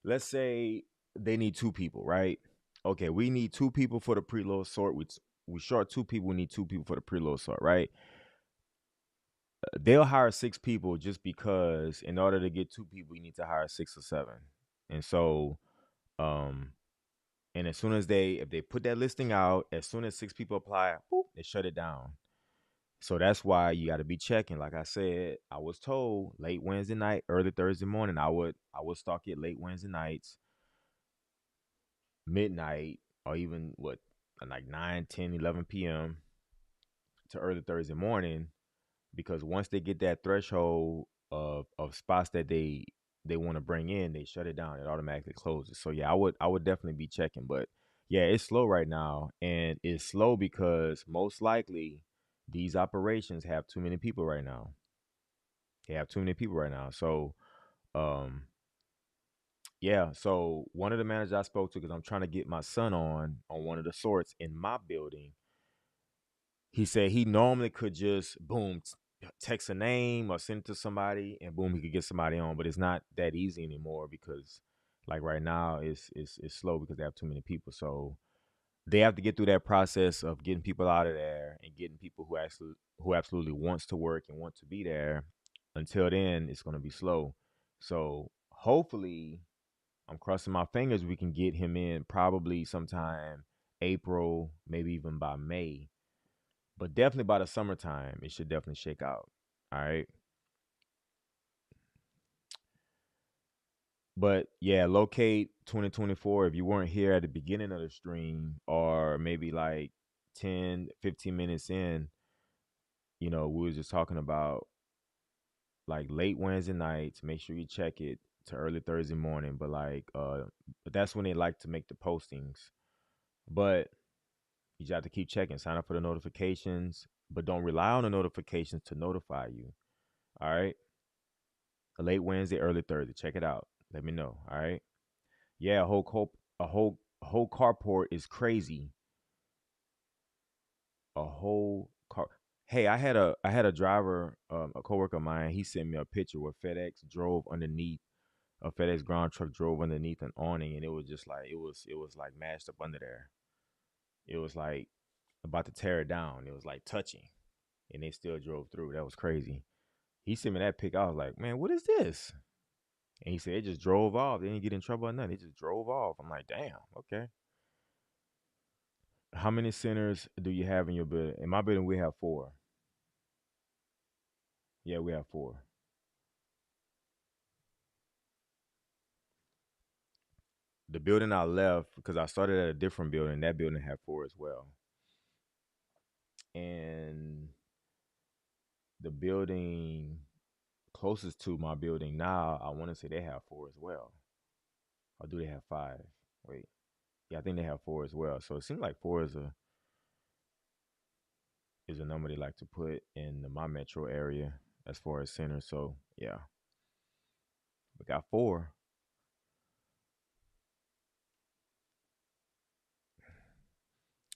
let's say they need two people, right? Okay, we need two people for the preload sort. We short two people, we need two people for the preload sort, right? They'll hire six people just because in order to get two people, you need to hire six or seven. And so um and as soon as if they put that listing out, as soon as six people apply, boop, they shut it down. So that's why you got to be checking. Like I said, I was told late Wednesday night, early Thursday morning, I would stalk it late Wednesday nights, midnight, or even like 9, 10, 11 p.m. to early Thursday morning, because once they get that threshold of spots that they want to bring in, they shut it down. It automatically closes. So yeah, I would definitely be checking. But yeah, it's slow right now, and it's slow because most likely these operations have too many people right now. They have too many people right now. So um yeah, so one of the managers I spoke to, because I'm trying to get my son on one of the sorts in my building, he said he normally could just boom text a name or send it to somebody, and boom, he could get somebody on. But it's not that easy anymore, because like right now it's slow because they have too many people. So they have to get through that process of getting people out of there and getting people who absolutely wants to work and want to be there. Until then, it's going to be slow. So hopefully, I'm crossing my fingers, we can get him in probably sometime April, maybe even by May. But definitely by the summertime, it should definitely shake out. All right. But yeah, locate 2024. If you weren't here at the beginning of the stream, or maybe like 10, 15 minutes in, we was just talking about like late Wednesday nights. Make sure you check it to early Thursday morning. But that's when they like to make the postings. But you just have to keep checking. Sign up for the notifications, but don't rely on the notifications to notify you. All right. A late Wednesday, early Thursday. Check it out. Let me know. All right. Yeah, a whole carport is crazy. A whole car. Hey, I had a driver, a coworker of mine. He sent me a picture where a FedEx ground truck drove underneath an awning, and it was just like it was like mashed up under there. It was like about to tear it down. It was like touching, and they still drove through. That was crazy. He sent me that pic. I was like, man, what is this? And he said it just drove off. They didn't get in trouble or nothing. It just drove off. I'm like, damn, okay. How many centers do you have in your building? In my building, we have four. Yeah, we have four. The building I left, because I started at a different building, that building had four as well. And the building closest to my building now, I want to say they have four as well. Or do they have five? Wait. Yeah, I think they have four as well. So it seems like four is a number they like to put in my metro area as far as centers. So yeah, we got four.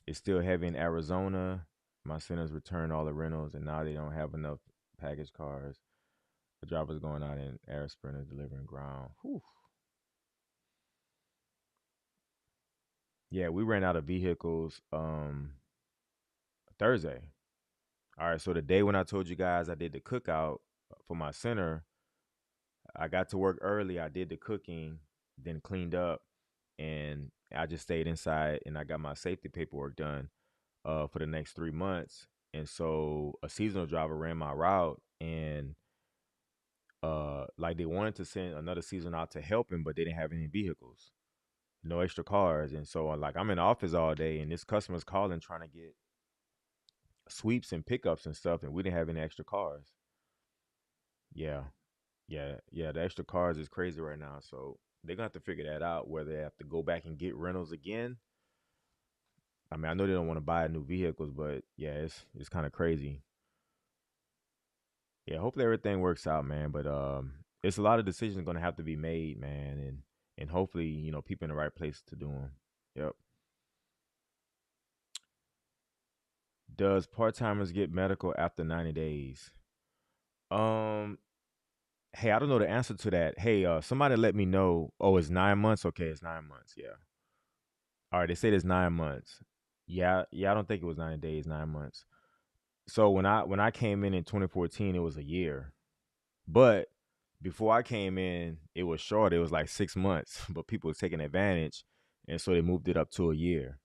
It's still heavy in Arizona. My centers returned all the rentals, and now they don't have enough package cars. The drivers going out in air sprinters delivering ground. Whew. Yeah, we ran out of vehicles Thursday. All right, so the day when I told you guys I did the cookout for my center, I got to work early. I did the cooking, then cleaned up, and I just stayed inside and I got my safety paperwork done for the next 3 months. And so a seasonal driver ran my route, and like they wanted to send another season out to help him, but they didn't have any vehicles, no extra cars. And so like I'm in the office all day, and this customer's calling trying to get sweeps and pickups and stuff, and we didn't have any extra cars. Yeah, yeah. The extra cars is crazy right now, so they're gonna have to figure that out. Whether they have to go back and get rentals again. I mean, I know they don't want to buy new vehicles, but yeah, it's kind of crazy. Yeah, hopefully everything works out, man. But it's a lot of decisions gonna have to be made, man, and hopefully people in the right place to do them. Yep. Does part timers get medical after 90 days? Um, hey, I don't know the answer to that. Hey, somebody let me know. Oh, it's 9 months. Okay, it's 9 months. Yeah. All right, they said it's 9 months. Yeah, yeah. I don't think it was 90 days. 9 months. So when I came in 2014, it was a year. But before I came in, it was short. It was like 6 months, but people was taking advantage, and so they moved it up to a year.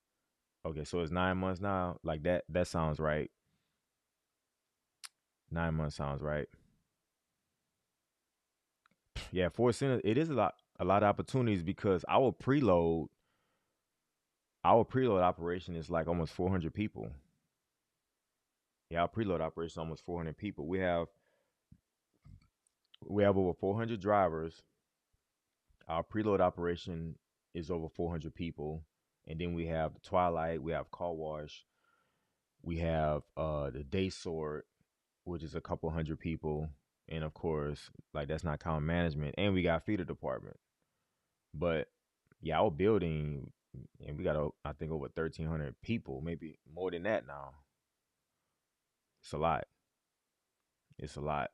Okay, so it's 9 months now. Like that. That sounds right. 9 months sounds right. Yeah, for center, it is a lot of opportunities because our preload operation is like almost 400 people. Yeah, our preload operation is almost 400 people. We have over 400 drivers. Our preload operation is over 400 people, and then we have the Twilight, we have car wash, we have the day sort, which is a couple hundred people, and of course, like that's not counting management, and we got feeder department. But yeah, our building, and we got I think over 1,300 people, maybe more than that now. It's a lot. It's a lot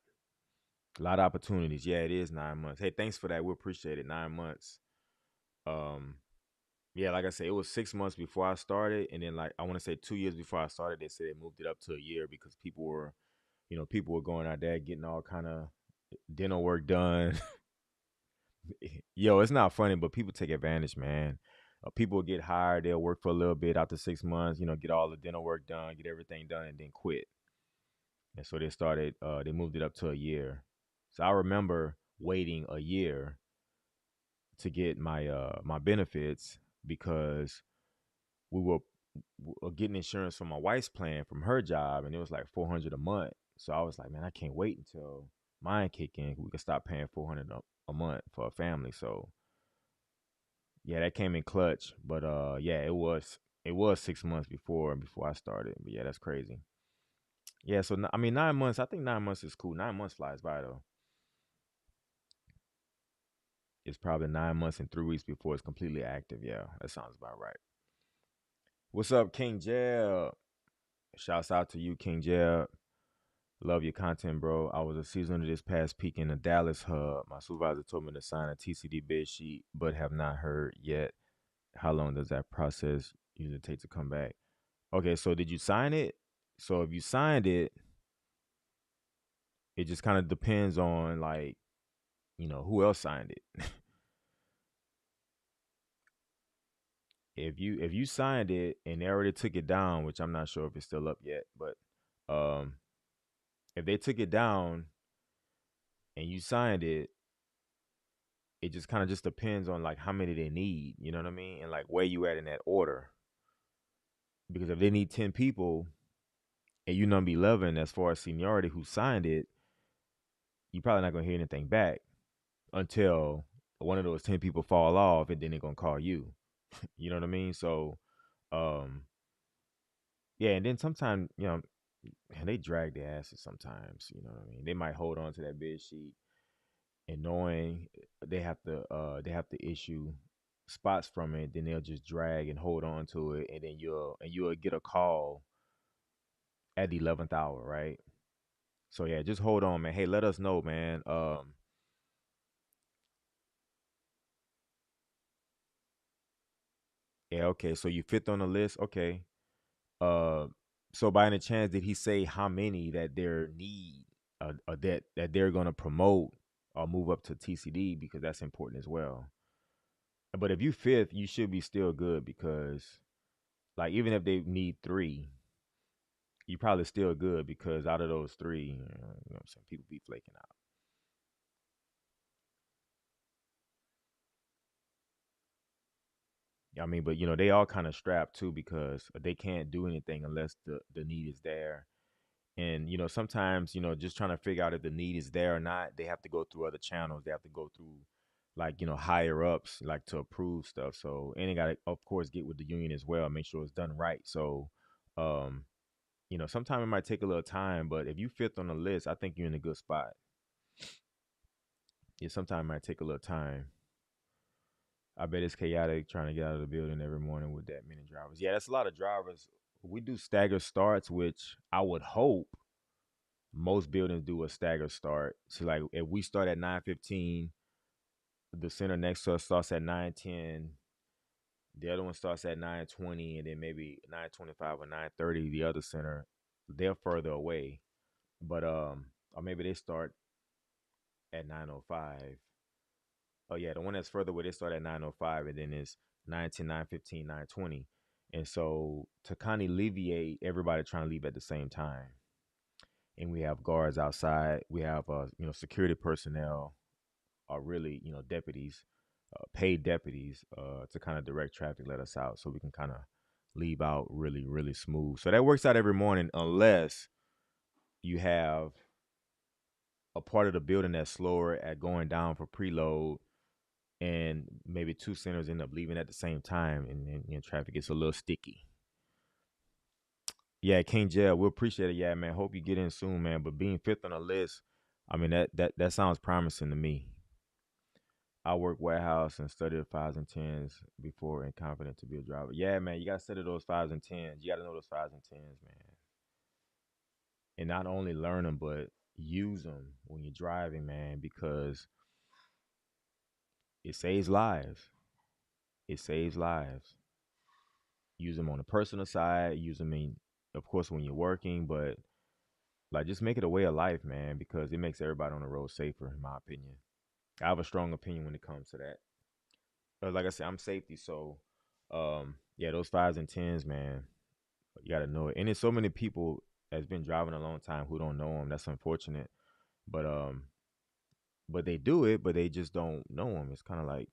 of opportunities. Yeah, it is 9 months. Hey, thanks for that. We appreciate it. 9 months. Um, yeah, like I said, it was 6 months before I started, and then like I want to say 2 years before I started, they said they moved it up to a year because people were going out there getting all kind of dental work done. Yo, it's not funny, but people take advantage, man. People get hired, they'll work for a little bit after 6 months, get all the dental work done, get everything done, and then quit. And so they moved it up to a year. So I remember waiting a year to get my benefits because we were getting insurance from my wife's plan from her job, and it was like 400 a month. So I was like, man, I can't wait until. mine kick in. We could stop paying 400 a month for a family. So yeah, that came in clutch. But yeah, it was 6 months before I started. But yeah, that's crazy. Yeah, so I mean 9 months. I think 9 months is cool. 9 months flies by though. It's probably 9 months and 3 weeks before it's completely active. Yeah, that sounds about right. What's up, King Jeb? Shouts out to you, King Jeb. Love your content, bro. I was a seasoner this past peak in the Dallas hub. My supervisor told me to sign a TCD bid sheet, but have not heard yet. How long does that process usually take to come back? Okay, so did you sign it? So if you signed it, it just kind of depends on like, who else signed it. If you signed it and they already took it down, which I'm not sure if it's still up yet, but um if they took it down and you signed it, it just kind of just depends on like how many they need, you know what I mean? And like where you at in that order. Because if they need 10 people and you number 11 as far as seniority who signed it, you probably not gonna hear anything back until one of those 10 people fall off and then they're gonna call you. You know what I mean? So um yeah, and then sometimes, man, they drag their asses sometimes, you know what I mean? They might hold on to that bid sheet and knowing they have to issue spots from it, then they'll just drag and hold on to it, and then you'll get a call at the 11th hour, right? So yeah, just hold on, man. Hey, let us know, man. Yeah, okay. So you fifth on the list, okay. Uh, so by any chance, did he say how many that there need, that they're gonna promote or move up to TCD because that's important as well. But if you fifth, you should be still good because like even if they need three, you probably still good because out of those three, what I'm saying, people be flaking out. I mean, but they all kind of strapped too because they can't do anything unless the need is there. And sometimes just trying to figure out if the need is there or not, they have to go through other channels. They have to go through like higher ups like to approve stuff. So and they got to of course get with the union as well, make sure it's done right. So um, sometimes it might take a little time, but if you fifth on the list, I think you're in a good spot. Yeah, sometimes it might take a little time. I bet it's chaotic trying to get out of the building every morning with that many drivers. Yeah, that's a lot of drivers. We do stagger starts, which I would hope most buildings do a stagger start. So like if we start at 9:15, the center next to us starts at 9:10. The other one starts at 9:20, and then maybe 9:25 or 9:30. The other center, they're further away, but or maybe they start at 9:05. Oh yeah, the one that's further away, they start at 9:05, and then it's 9:10, 9:15, 9:20. And so to kind of alleviate everybody trying to leave at the same time, and we have guards outside, we have security personnel, are really deputies, paid deputies, to kind of direct traffic, let us out, so we can kind of leave out really really smooth. So that works out every morning, unless you have a part of the building that's slower at going down for preload and maybe two centers end up leaving at the same time, and then traffic gets a little sticky. Yeah, King Jail, we appreciate it. Yeah, man. Hope you get in soon, man. But being fifth on the list, I mean that sounds promising to me. I work warehouse and study the fives and tens before and confident to be a driver. Yeah, man, you gotta study those fives and tens. You gotta know those fives and tens, man. And not only learn them, but use them when you're driving, man, because it saves lives. It saves lives. Use them on the personal side. Use them in, of course, when you're working, but like just make it a way of life, man, because it makes everybody on the road safer, in my opinion. I have a strong opinion when it comes to that. Like I said, I'm safety, so yeah, those fives and tens, man, you got to know it. And there's so many people that's been driving a long time who don't know them. That's unfortunate, but they do it, but they just don't know them. It's kind of like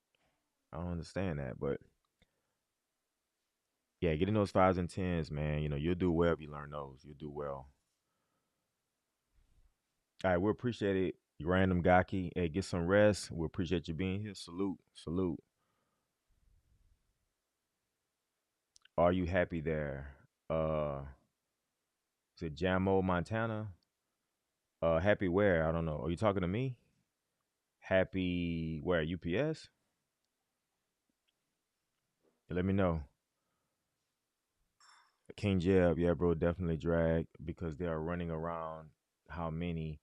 I don't understand that, but yeah, getting those fives and tens, man, you'll do well if you learn those. You'll do well. All right, we appreciate it. You random Gaki. Hey, get some rest. We appreciate you being here. Salute. Salute. Are you happy there? Is it Jamo, Montana? Happy where? I don't know. Are you talking to me? Happy where? UPS? Let me know. King Jeb, yeah, bro, definitely drag because they are running around. How many?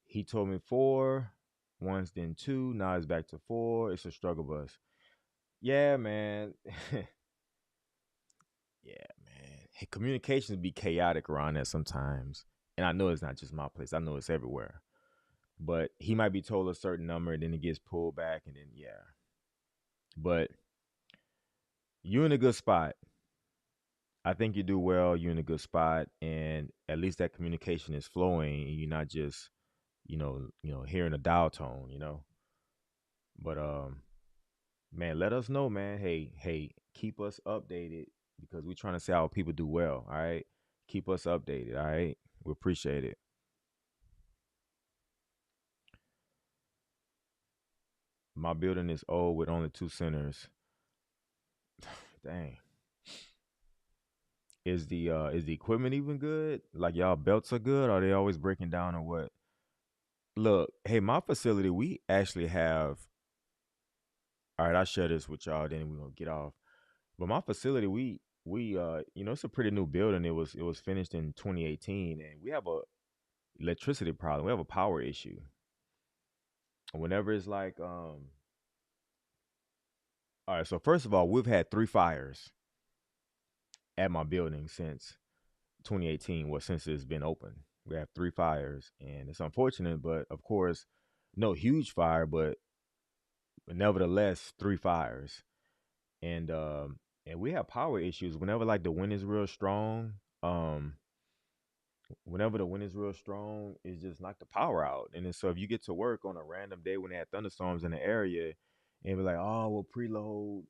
He told me four, once, then two. Now it's back to four. It's a struggle bus. Yeah, man. Yeah, man. Hey, communications be chaotic around that sometimes. And I know it's not just my place. I know it's everywhere. But he might be told a certain number and then it gets pulled back and then yeah. But you're in a good spot. I think you do well. You're in a good spot, and at least that communication is flowing. And you're not just, hearing a dial tone. But man, let us know, man. Hey, keep us updated because we're trying to see how people do well. All right, keep us updated. All right, we appreciate it. My building is old with only two centers. Dang. Is the equipment even good? Like y'all belts are good? Or are they always breaking down or what? Look, hey, my facility, we actually have. All right, I'll share this with y'all. Then we're gonna get off. But my facility, we it's a pretty new building. It was finished in 2018, and we have a electricity problem. We have a power issue. Whenever it's like, all right. So first of all, we've had three fires at my building since 2018. Well, since it's been open, we have three fires, and it's unfortunate, but of course, no huge fire, but nevertheless, three fires. And we have power issues whenever like the wind is real strong. Um, Whenever the wind is real strong, it's just knock the power out. And then so if you get to work on a random day when they had thunderstorms in the area, and be like, oh well, preload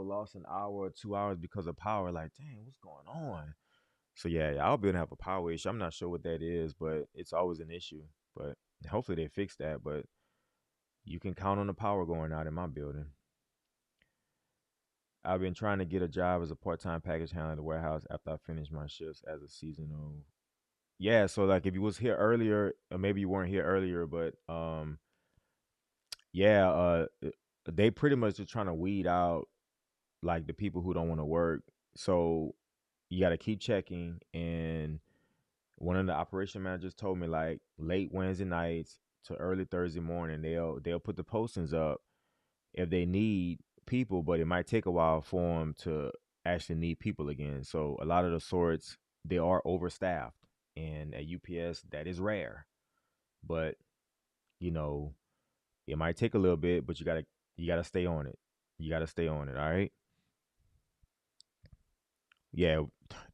lost an hour or 2 hours because of power. Like, dang, what's going on? So yeah, I'll be gonna have a power issue. I'm not sure what that is, but it's always an issue. But hopefully they fix that. But you can count on the power going out in my building. I've been trying to get a job as a part-time package handler at the warehouse after I finished my shifts as a seasonal. Yeah, so like if you was here earlier, or maybe you weren't here earlier, but yeah, they pretty much just trying to weed out like the people who don't want to work. So you got to keep checking. And one of the operation managers told me like late Wednesday nights to early Thursday morning, they'll put the postings up if they need people, but it might take a while for them to actually need people again. So a lot of the sorts they are overstaffed, and at UPS that is rare. But you know, it might take a little bit, but you gotta stay on it. You gotta stay on it. All right. Yeah,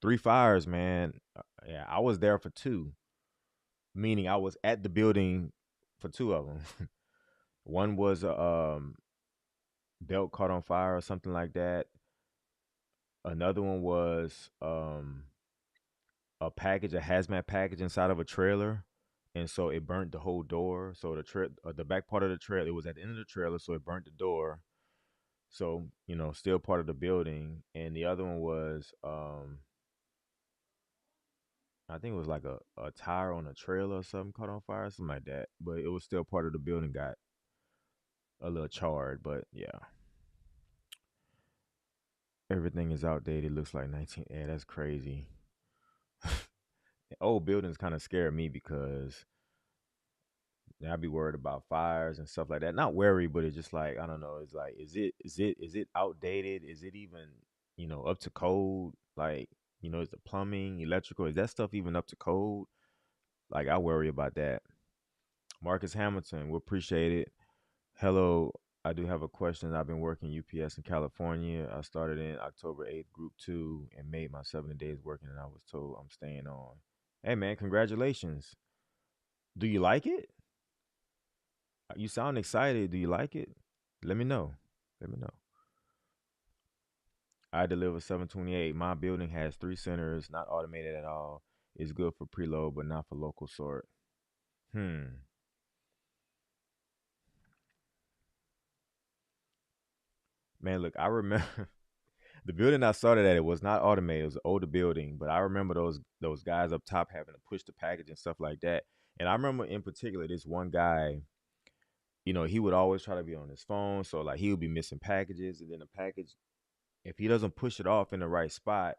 three fires, man. Yeah, I was there for two, meaning I was at the building for two of them. One was a belt caught on fire or something like that. Another one was a package, a hazmat package inside of a trailer, and so it burnt the whole door. So the back part of the trailer, it was at the end of the trailer, so it burnt the door. So still part of the building. And the other one was, I think it was like a tire on a trailer or something caught on fire, something like that. But it was still part of the building, got a little charred. But yeah, everything is outdated. Looks like 19. Yeah, that's crazy. Old buildings kind of scare me because I'd be worried about fires and stuff like that. Not worried, but it's just like I don't know. It's like, is it outdated? Is it even up to code? Like is the plumbing, electrical, is that stuff even up to code? Like I worry about that. Marcus Hamilton, we appreciate it. Hello, I do have a question. I've been working UPS in California. I started in October 8th, Group 2, and made my 70 days working, and I was told I'm staying on. Hey, man, congratulations. Do you like it? You sound excited. Do you like it? Let me know. Let me know. I deliver 728. My building has three centers, not automated at all. It's good for preload, but not for local sort. Hmm. Man, look, I remember the building I started at. It was not automated. It was an older building, but I remember those guys up top having to push the package and stuff like that. And I remember in particular this one guy. He would always try to be on his phone, so like he would be missing packages, and then the package, if he doesn't push it off in the right spot,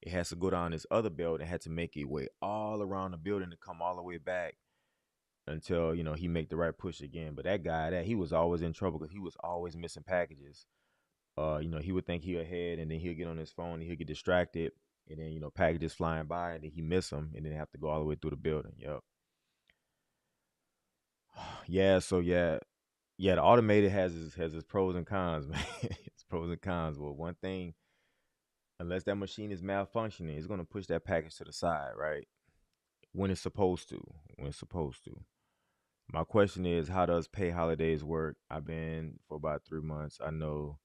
it has to go down this other belt and had to make it way all around the building to come all the way back until he make the right push again. But that guy, that he was always in trouble because he was always missing packages. He would think he ahead, and then he'll get on his phone, and he'll get distracted, and then packages flying by, and then he miss them, and then have to go all the way through the building. Yep. Yeah. So yeah, yeah. The automated has its pros and cons, man. It's pros and cons. Well, one thing, unless that machine is malfunctioning, it's gonna push that package to the side, right? When it's supposed to. When it's supposed to. My question is, how does pay holidays work? I've been for about 3 months. I know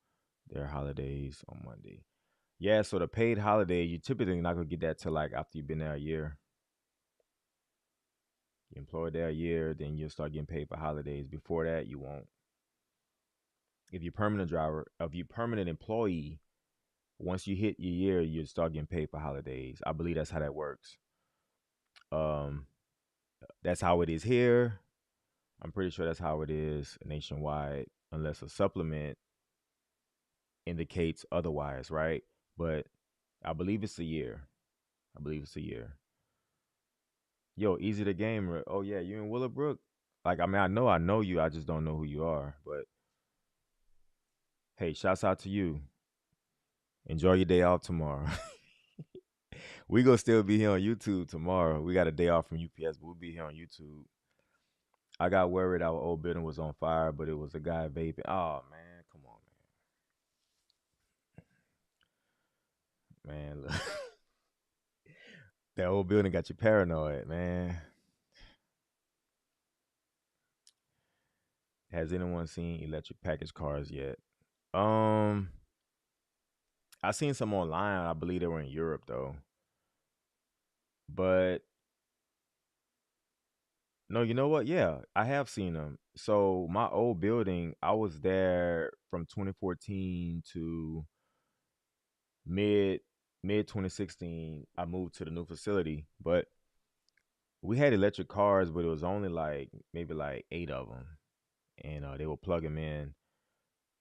there are holidays on Monday. Yeah, so the paid holiday, you typically not gonna get that till like after you've been there a year. You employed there a year, then you'll start getting paid for holidays. Before that, you won't. If you're permanent driver, if you're permanent employee, once you hit your year, you start getting paid for holidays. I believe that's how that works. Um, that's how it is here. I'm pretty sure that's how it is nationwide, unless a supplement indicates otherwise, right? But I believe it's a year. I believe it's a year. Yo, easy to game. Oh yeah, you in Willowbrook? Like I mean, I know you. I just don't know who you are. But hey, shouts out to you. Enjoy your day off tomorrow. We gonna still be here on YouTube tomorrow. We got a day off from UPS, but we'll be here on YouTube. I got worried our old building was on fire, but it was a guy vaping. Oh man, come on, man. Look, that old building got you paranoid, man. Has anyone seen electric package cars yet? Um, I seen some online. I believe they were in Europe though. But no, you know what? Yeah, I have seen them. So my old building, I was there from 2014 to mid mid 2016. I moved to the new facility, but we had electric cars, but it was only like maybe like 8 of them, and they were plug them in.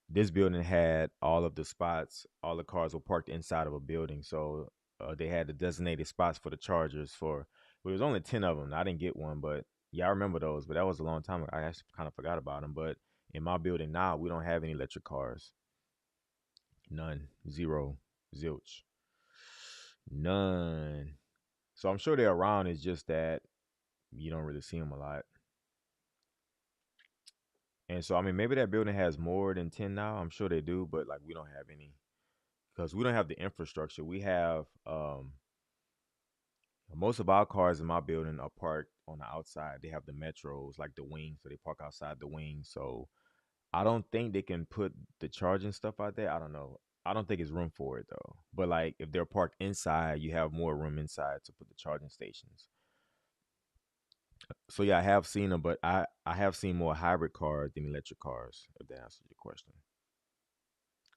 This building had all of the spots. All the cars were parked inside of a building, so they had the designated spots for the chargers. But it was only 10 of them. I didn't get one, but yeah, I remember those. But that was a long time ago. I actually kind of forgot about them. But in my building now, we don't have any electric cars. None. Zero. Zilch. None. So I'm sure they're around. It's just that you don't really see them a lot. And so I mean, maybe that building has more than 10 now. I'm sure they do, but like we don't have any because we don't have the infrastructure. We have most of our cars in my building are parked on the outside. They have the metros, like the wings, so they park outside the wings. So I don't think they can put the charging stuff out there. I don't know. I don't think it's room for it though. But like if they're parked inside, you have more room inside to put the charging stations. So yeah, I have seen them, but I have seen more hybrid cars than electric cars. If that answers your question.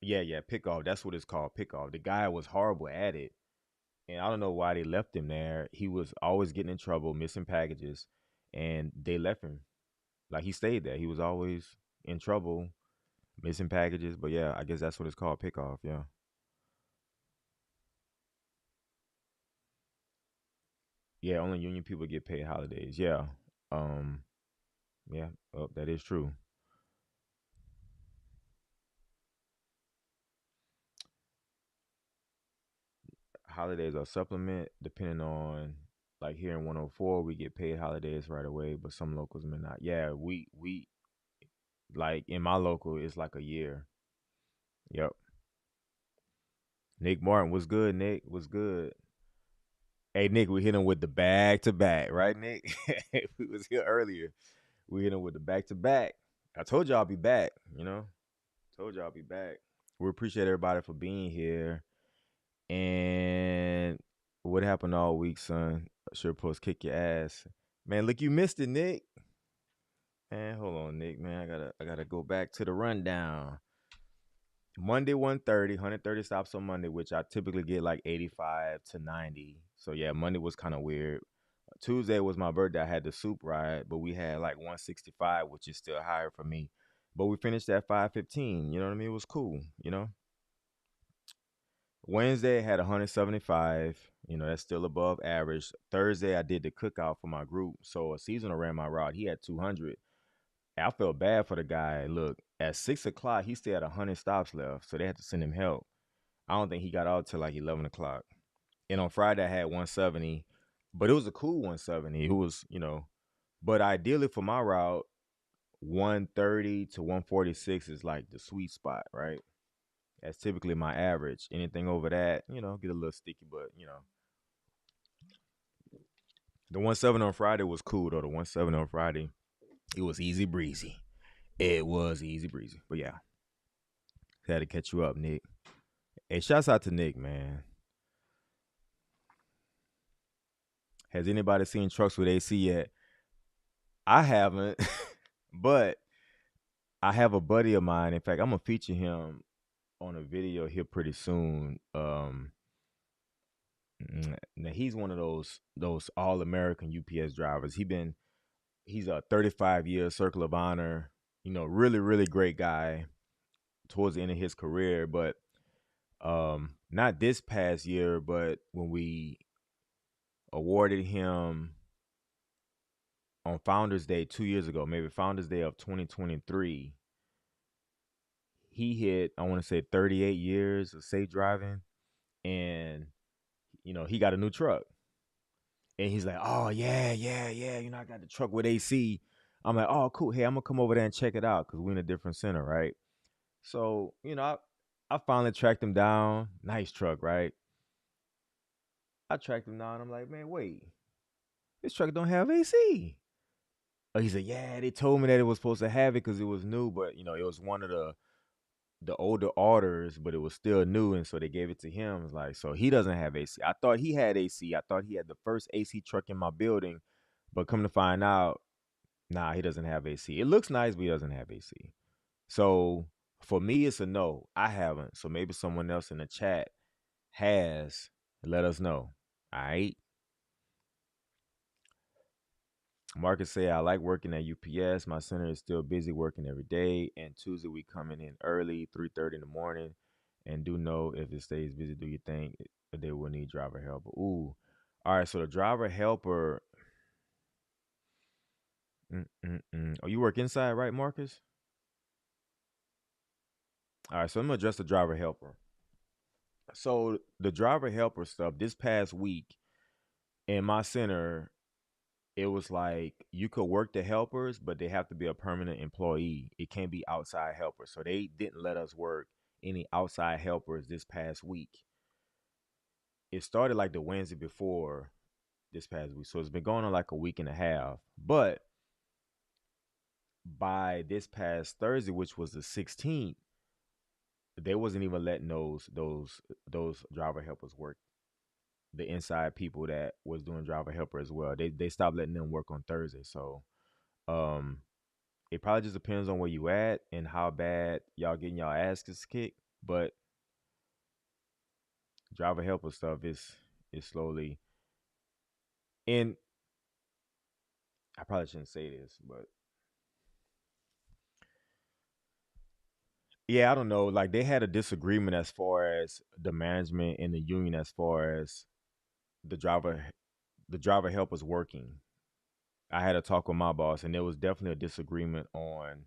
Yeah, yeah, pick off. That's what it's called, pick off. The guy was horrible at it, and I don't know why they left him there. He was always getting in trouble, missing packages, and they left him. Like he stayed there. He was always in trouble, missing packages. But yeah, I guess that's what it's called, pick off. Yeah, yeah. Only union people get paid holidays. Yeah, um, yeah. Oh, that is true. Holidays are supplement depending on like here in 104 we get paid holidays right away, but some locals may not. Yeah, we like in my local it's like a year. Yep. Nick Martin was good. Nick was good. Hey Nick, we hit him with the back to back, right, Nick? We was here earlier. We hit him with the back to back. I told y'all I'll be back. Told y'all I'll be back. We appreciate everybody for being here. And what happened all week, son? Sure post kick your ass. Man, look, you missed it, Nick. Man, hold on, Nick, man. I gotta go back to the rundown. Monday 130, 130 stops on Monday, which I typically get like 85 to 90. So yeah, Monday was kind of weird. Tuesday was my birthday. I had the soup ride, but we had like 165, which is still higher for me. But we finished at 515. You know what I mean? It was cool. Wednesday I had 175. That's still above average. Thursday I did the cookout for my group. So a seasonal ran my route. He had 200. I felt bad for the guy. Look, at 6 o'clock, he still had 100 stops left. So they had to send him help. I don't think he got out till like 11 o'clock. And on Friday, I had 170, but it was a cool 170. It was, but ideally for my route, 130 to 146 is like the sweet spot, right? That's typically my average. Anything over that, get a little sticky, but, the 170 on Friday was cool, though. The 170 on Friday, it was easy breezy. It was easy breezy. But yeah, had to catch you up, Nick. Hey, shouts out to Nick, man. Has anybody seen trucks with AC yet? I haven't, but I have a buddy of mine. In fact, I'm gonna feature him on a video here pretty soon. Now he's one of those all American UPS drivers. He's a 35 year Circle of Honor. Really really great guy towards the end of his career. But not this past year, but when we awarded him on Founders Day 2 years ago, maybe Founders Day of 2023, he hit, I want to say, 38 years of safe driving, and he got a new truck. And he's like, oh yeah, yeah, yeah, I got the truck with AC. I'm like, oh cool. Hey, I'm gonna come over there and check it out because we're in a different center, right? So I finally tracked him down. Nice truck, right? I tracked him down. I'm like, man, wait, this truck don't have AC. Oh, he said, yeah, they told me that it was supposed to have it because it was new, but it was one of the older orders, but it was still new, and so they gave it to him. It's like, so he doesn't have AC. I thought he had AC. I thought he had the first AC truck in my building, but come to find out, nah, he doesn't have AC. It looks nice, but he doesn't have AC. So for me, it's a no. I haven't. So maybe someone else in the chat has. Let us know. All right. Marcus say, I like working at UPS. My center is still busy working every day. And Tuesday we coming in early, 3:30 in the morning. And do know if it stays busy, do you think they will need driver helper? Ooh. All right. So the driver helper. Oh, you work inside, right, Marcus? All right. So I'm going to address the driver helper. So the driver helper stuff this past week in my center, it was like you could work the helpers, but they have to be a permanent employee. It can't be outside helpers. So they didn't let us work any outside helpers this past week. It started like the Wednesday before this past week. So it's been going on like a week and a half. But by this past Thursday, which was the 16th, they wasn't even letting those driver helpers work. The inside people that was doing driver helper as well. They stopped letting them work on Thursday. So um it probably just depends on where you at and how bad y'all getting y'all asses kicked. But driver helper stuff is slowly, and I probably shouldn't say this, but yeah, I don't know. Like they had a disagreement as far as the management and the union as far as the driver the driver helpers working. I had a talk with my boss, and there was definitely a disagreement on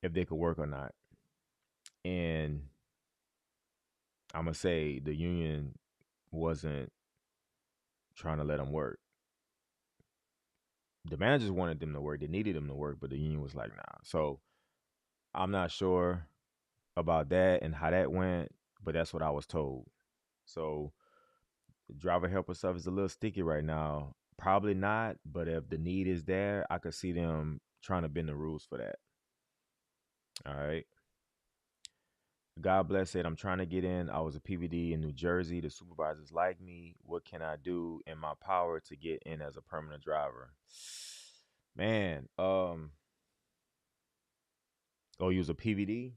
if they could work or not. And I'm gonna say the union wasn't trying to let them work. The managers wanted them to work. They needed them to work, but the union was like, nah. So I'm not sure about that and how that went, but that's what I was told. So driver helper stuff is a little sticky right now. Probably not, but if the need is there, I could see them trying to bend the rules for that. All right. God bless it. I'm trying to get in. I was a PVD in New Jersey. The supervisors like me. What can I do in my power to get in as a permanent driver? Man, oh, you was a PVD?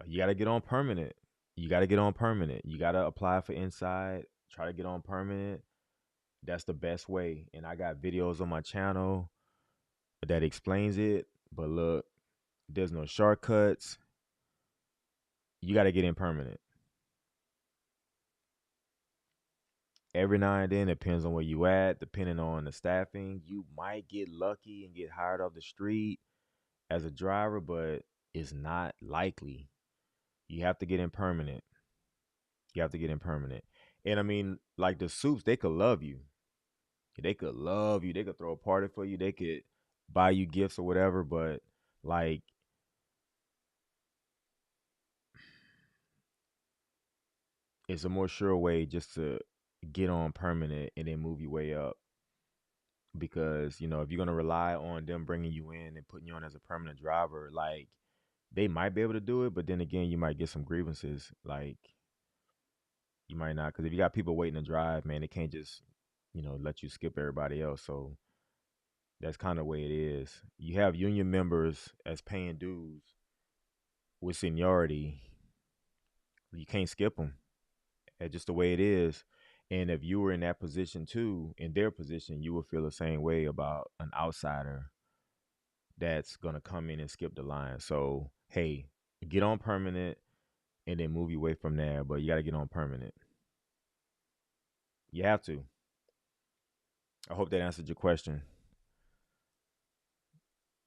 You got to get on permanent. You got to get on permanent. You got to apply for inside. Try to get on permanent. That's the best way. And I got videos on my channel that explains it. But look, there's no shortcuts. You got to get in permanent. Every now and then, depends on where you at, depending on the staffing, you might get lucky and get hired off the street as a driver, but it's not likely. You have to get in permanent. You have to get in permanent. And I mean, like the soups, they could love you. They could love you. They could throw a party for you. They could buy you gifts or whatever, but like it's a more sure way just to get on permanent and then move your way up. Because, if you're gonna rely on them bringing you in and putting you on as a permanent driver, like they might be able to do it, but then again, you might get some grievances. Like you might not, because if you got people waiting to drive, man, they can't just, let you skip everybody else. So that's kind of the way it is. You have union members as paying dues with seniority. You can't skip them. That's just the way it is. And if you were in that position too, in their position, you would feel the same way about an outsider that's gonna come in and skip the line. So hey, get on permanent and then move your way from there. But you got to get on permanent. You have to. I hope that answered your question.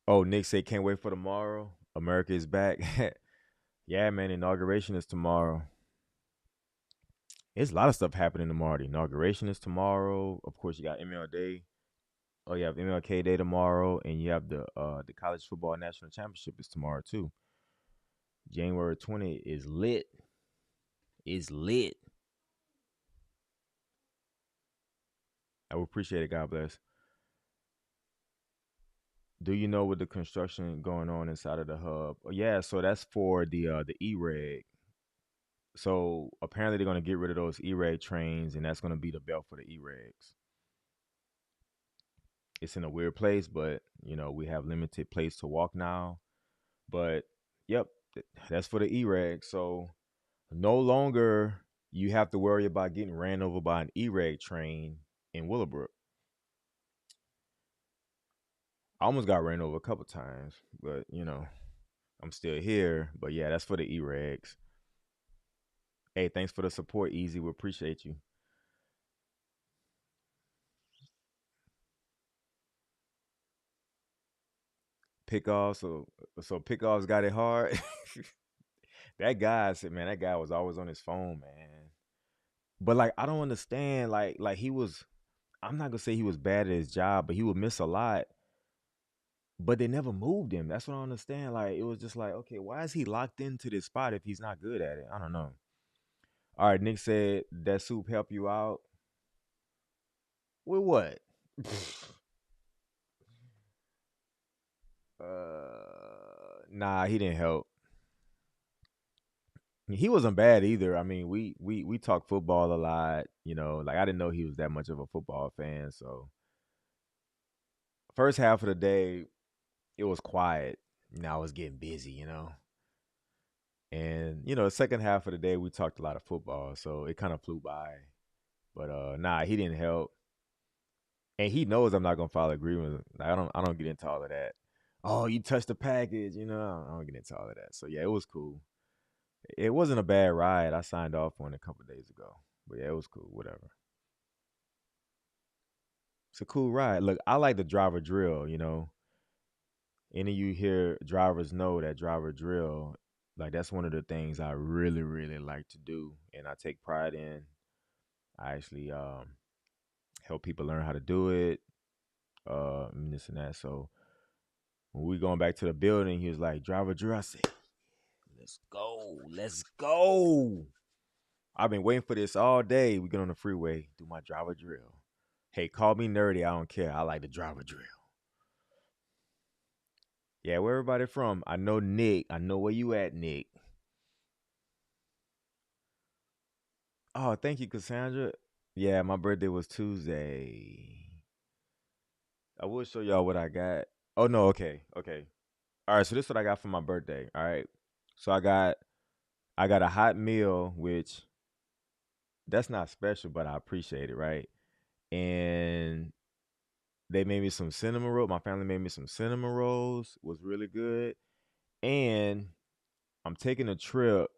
Oh, Nick said can't wait for tomorrow. America is back. Yeah, man. Inauguration is tomorrow. There's a lot of stuff happening tomorrow. The inauguration is tomorrow. Of course, you got ML Day. Oh, you have MLK Day tomorrow, and you have the college football national championship is tomorrow too. January 20th is lit. Is lit. I would appreciate it. God bless. Do you know what the construction going on inside of the hub? Oh, yeah, so that's for the E-reg. So apparently they're gonna get rid of those E-reg trains, and that's gonna be the belt for the E-regs. It's in a weird place, but we have limited place to walk now. But yep, that's for the E-reg. So no longer you have to worry about getting ran over by an E-reg train in Willowbrook. I almost got ran over a couple times, but I'm still here. But yeah, that's for the E-regs. Hey, thanks for the support, Easy. We appreciate you. Pickoffs, so pickoffs got it hard. That guy said, man, that guy was always on his phone, man. But like, I don't understand. Like he was. I'm not gonna say he was bad at his job, but he would miss a lot. But they never moved him. That's what I don't understand. Like it was just like, okay, why is he locked into this spot if he's not good at it? I don't know. All right, Nick said that soup help you out with what? Nah, he didn't help. He wasn't bad either. I mean, we talk football a lot, like I didn't know he was that much of a football fan. So first half of the day, it was quiet. I was getting busy. And the second half of the day we talked a lot of football, so it kind of flew by. But nah, he didn't help. And he knows I'm not gonna file agreement. Like, I don't get into all of that. Oh, you touched the package. I don't get into all of that. So yeah, it was cool. It wasn't a bad ride. I signed off on it a couple days ago. But yeah, it was cool. Whatever. It's a cool ride. Look, I like the driver drill. Any of you here drivers know that driver drill, like that's one of the things I really, really like to do. And I take pride in. I actually help people learn how to do it. And this and that. So when we going back to the building, he was like, driver drill. I said, let's go. Let's go. I've been waiting for this all day. We get on the freeway, do my driver drill. Hey, call me nerdy. I don't care. I like the driver drill. Yeah, where everybody from? I know Nick. I know where you at, Nick. Oh, thank you, Cassandra. Yeah, my birthday was Tuesday. I will show y'all what I got. Oh no, okay, okay. All right, so this is what I got for my birthday. All right. So I got I got a hot meal, which that's not special, but I appreciate it, right? And they made me some cinnamon roll. My family made me some cinnamon rolls. Was really good. And I'm taking a trip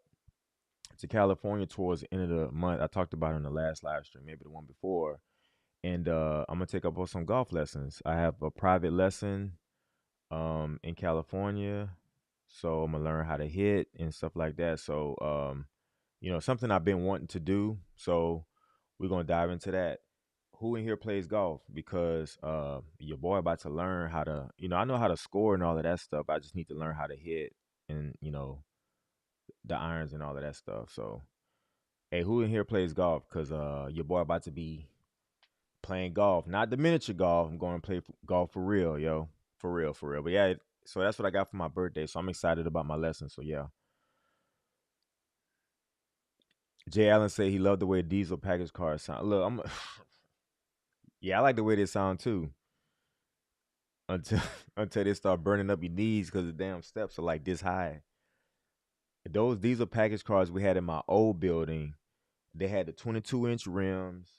to California towards the end of the month. I talked about it in the last live stream, maybe the one before. And I'm gonna take up on some golf lessons. I have a private lesson in California. So I'm gonna learn how to hit and stuff like that. So something I've been wanting to do. So we're gonna dive into that. Who in here plays golf? Because your boy about to learn how to, I know how to score and all of that stuff. I just need to learn how to hit and the irons and all of that stuff. So hey, who in here plays golf? Cause your boy about to be playing golf, not the miniature golf. I'm going to play golf for real, yo, for real, for real. But yeah, so that's what I got for my birthday. So I'm excited about my lesson. So yeah, Jay Allen said he loved the way diesel package cars sound. Look, yeah, I like the way they sound too. Until until they start burning up your knees because the damn steps are like this high. Those diesel package cars we had in my old building, they had the 22-inch rims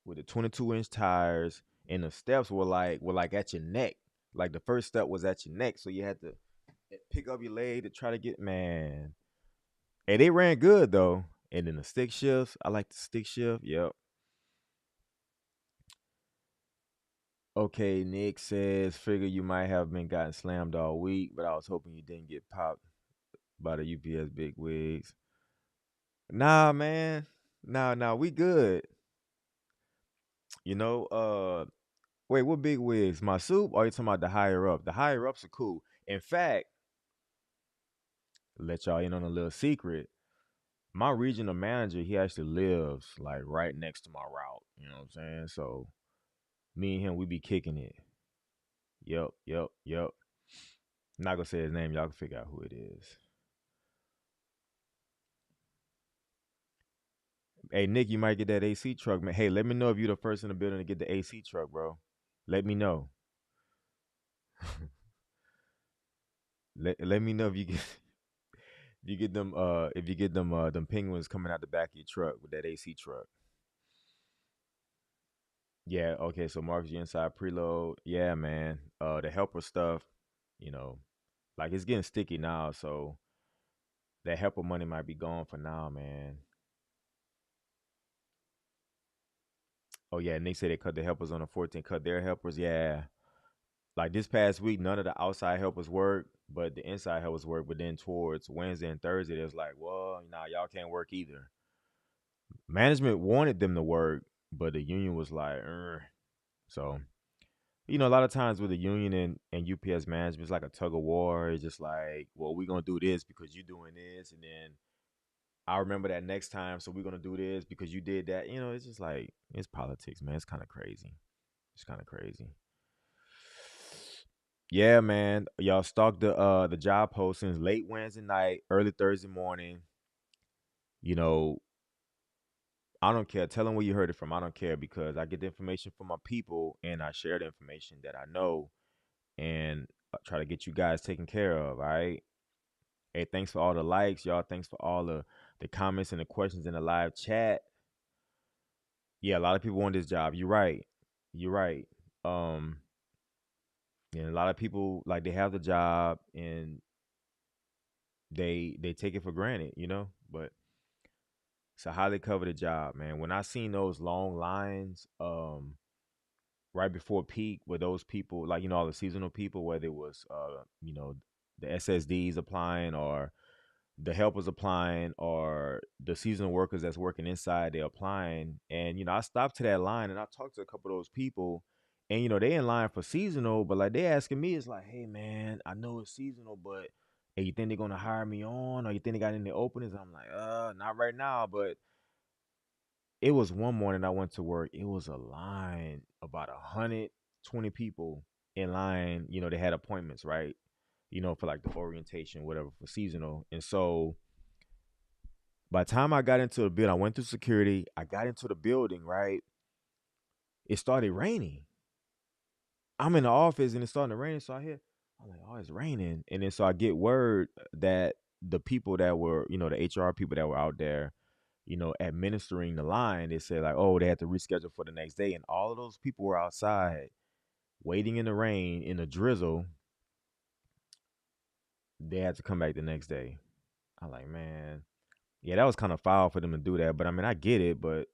with the 22-inch tires, and the steps were like at your neck. Like the first step was at your neck, so you had to pick up your leg to try to get, man. And they ran good though. And then the stick shifts, I like the stick shift. Yep. Okay, Nick says, figure you might have been gotten slammed all week, but I was hoping you didn't get popped by the UPS big wigs. Nah, man. Nah, we good. Wait, what big wigs? My soup? Or are you talking about the higher up? The higher ups are cool. In fact, let y'all in on a little secret. My regional manager, he actually lives like right next to my route. You know what I'm saying? So me and him, we be kicking it. Yep. I'm not gonna say his name. Y'all can figure out who it is. Hey Nick, you might get that AC truck, man. Hey, let me know if you're the first in the building to get the AC truck, bro. Let me know. Let me know if you get them penguins coming out the back of your truck with that AC truck. Yeah, okay, so Marcus, you inside preload. Yeah, man. The helper stuff, you know, like it's getting sticky now, so that helper money might be gone for now, man. Oh yeah, and they say they cut the helpers on the 14th, cut their helpers. Yeah. Like this past week, none of the outside helpers work, but the inside helpers work. But then towards Wednesday and Thursday, it was like, well, nah, y'all can't work either. Management wanted them to work, but the union was like, so a lot of times with the union and UPS management, it's like a tug of war. It's just like, well, we're gonna do this because you're doing this, and then I remember that next time, so we're gonna do this because you did that. It's just like it's politics, man. It's kind of crazy. It's kind of crazy. Yeah, man. Y'all stalked the job postings late Wednesday night, early Thursday morning. You know, I don't care. Tell them where you heard it from. I don't care because I get the information from my people and I share the information that I know and try to get you guys taken care of. All right. Hey, thanks for all the likes, y'all. Thanks for all the comments and the questions in the live chat. Yeah, a lot of people want this job. You're right. You're right. Um, and a lot of people like they have the job and they take it for granted. But it's a highly coveted job, man. When I seen those long lines, right before peak, where those people, like all the seasonal people, whether it was, the SSDs applying or the helpers applying or the seasonal workers that's working inside, they're applying. And I stopped to that line and I talked to a couple of those people, and they in line for seasonal, but like they asking me, it's like, hey man, I know it's seasonal, but hey, you think they're gonna hire me on, or you think they got any openings? I'm like, not right now. But it was one morning I went to work. It was a line, about 120 people in line. They had appointments, right? For like the orientation, whatever, for seasonal. And so by the time I got into the building, I went through security. I got into the building, right? It started raining. I'm in the office and it's starting to rain. So I'm like, oh, it's raining. And then so I get word that the people that were, the HR people that were out there, administering the line, they said like, oh, they had to reschedule for the next day, and all of those people were outside waiting in the rain in a drizzle. They had to come back the next day. I'm like, man, yeah, that was kind of foul for them to do that. But I mean, I get it, but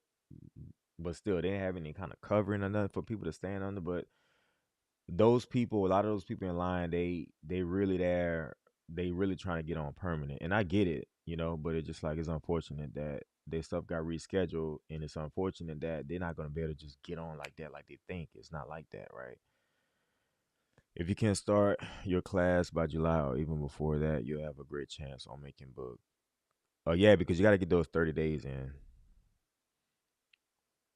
still, they didn't have any kind of covering or nothing for people to stand under. But those people, a lot of those people in line, they really there, they really trying to get on permanent, and I get it, but it's just like it's unfortunate that their stuff got rescheduled, and it's unfortunate that they're not gonna be able to just get on like that, like they think. It's not like that, right? If you can start your class by July or even before that, you'll have a great chance on making book. Oh yeah, because you got to get those 30 days in.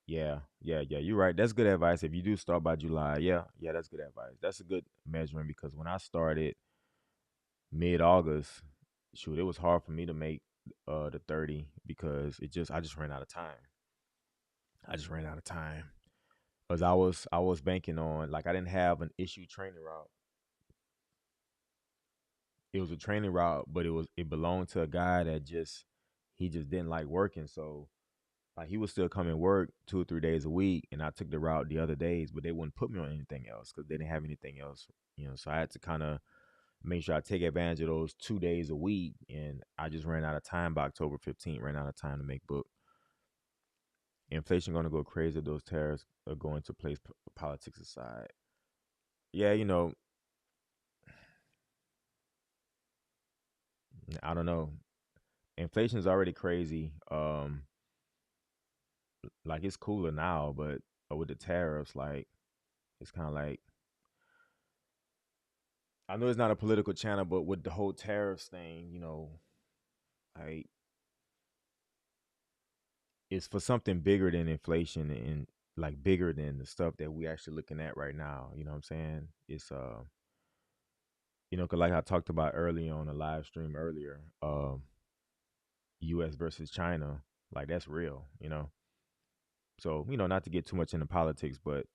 Yeah, yeah. You're right. That's good advice. If you do start by July, yeah, that's good advice. That's a good measurement because when I started mid August, shoot, it was hard for me to make the 30 because I just ran out of time. I just ran out of time because I was banking on, like, I didn't have an issue training route. It was a training route, but it belonged to a guy that just he just didn't like working. So like he would still come and work 2 or 3 days a week, and I took the route the other days, but they wouldn't put me on anything else because they didn't have anything else. So I had to kind of make sure I take advantage of those 2 days a week, and I just ran out of time by October 15th. Ran out of time to make book. Inflation going to go crazy. Those tariffs are going to place politics aside. Yeah, I don't know. Inflation is already crazy. Like it's cooler now, but with the tariffs, like it's kind of like, I know it's not a political channel, but with the whole tariffs thing, like it's for something bigger than inflation and like bigger than the stuff that we actually looking at right now. You know what I'm saying? It's cause like I talked about earlier on a live stream earlier, U.S. versus China, like that's real. So not to get too much into politics, but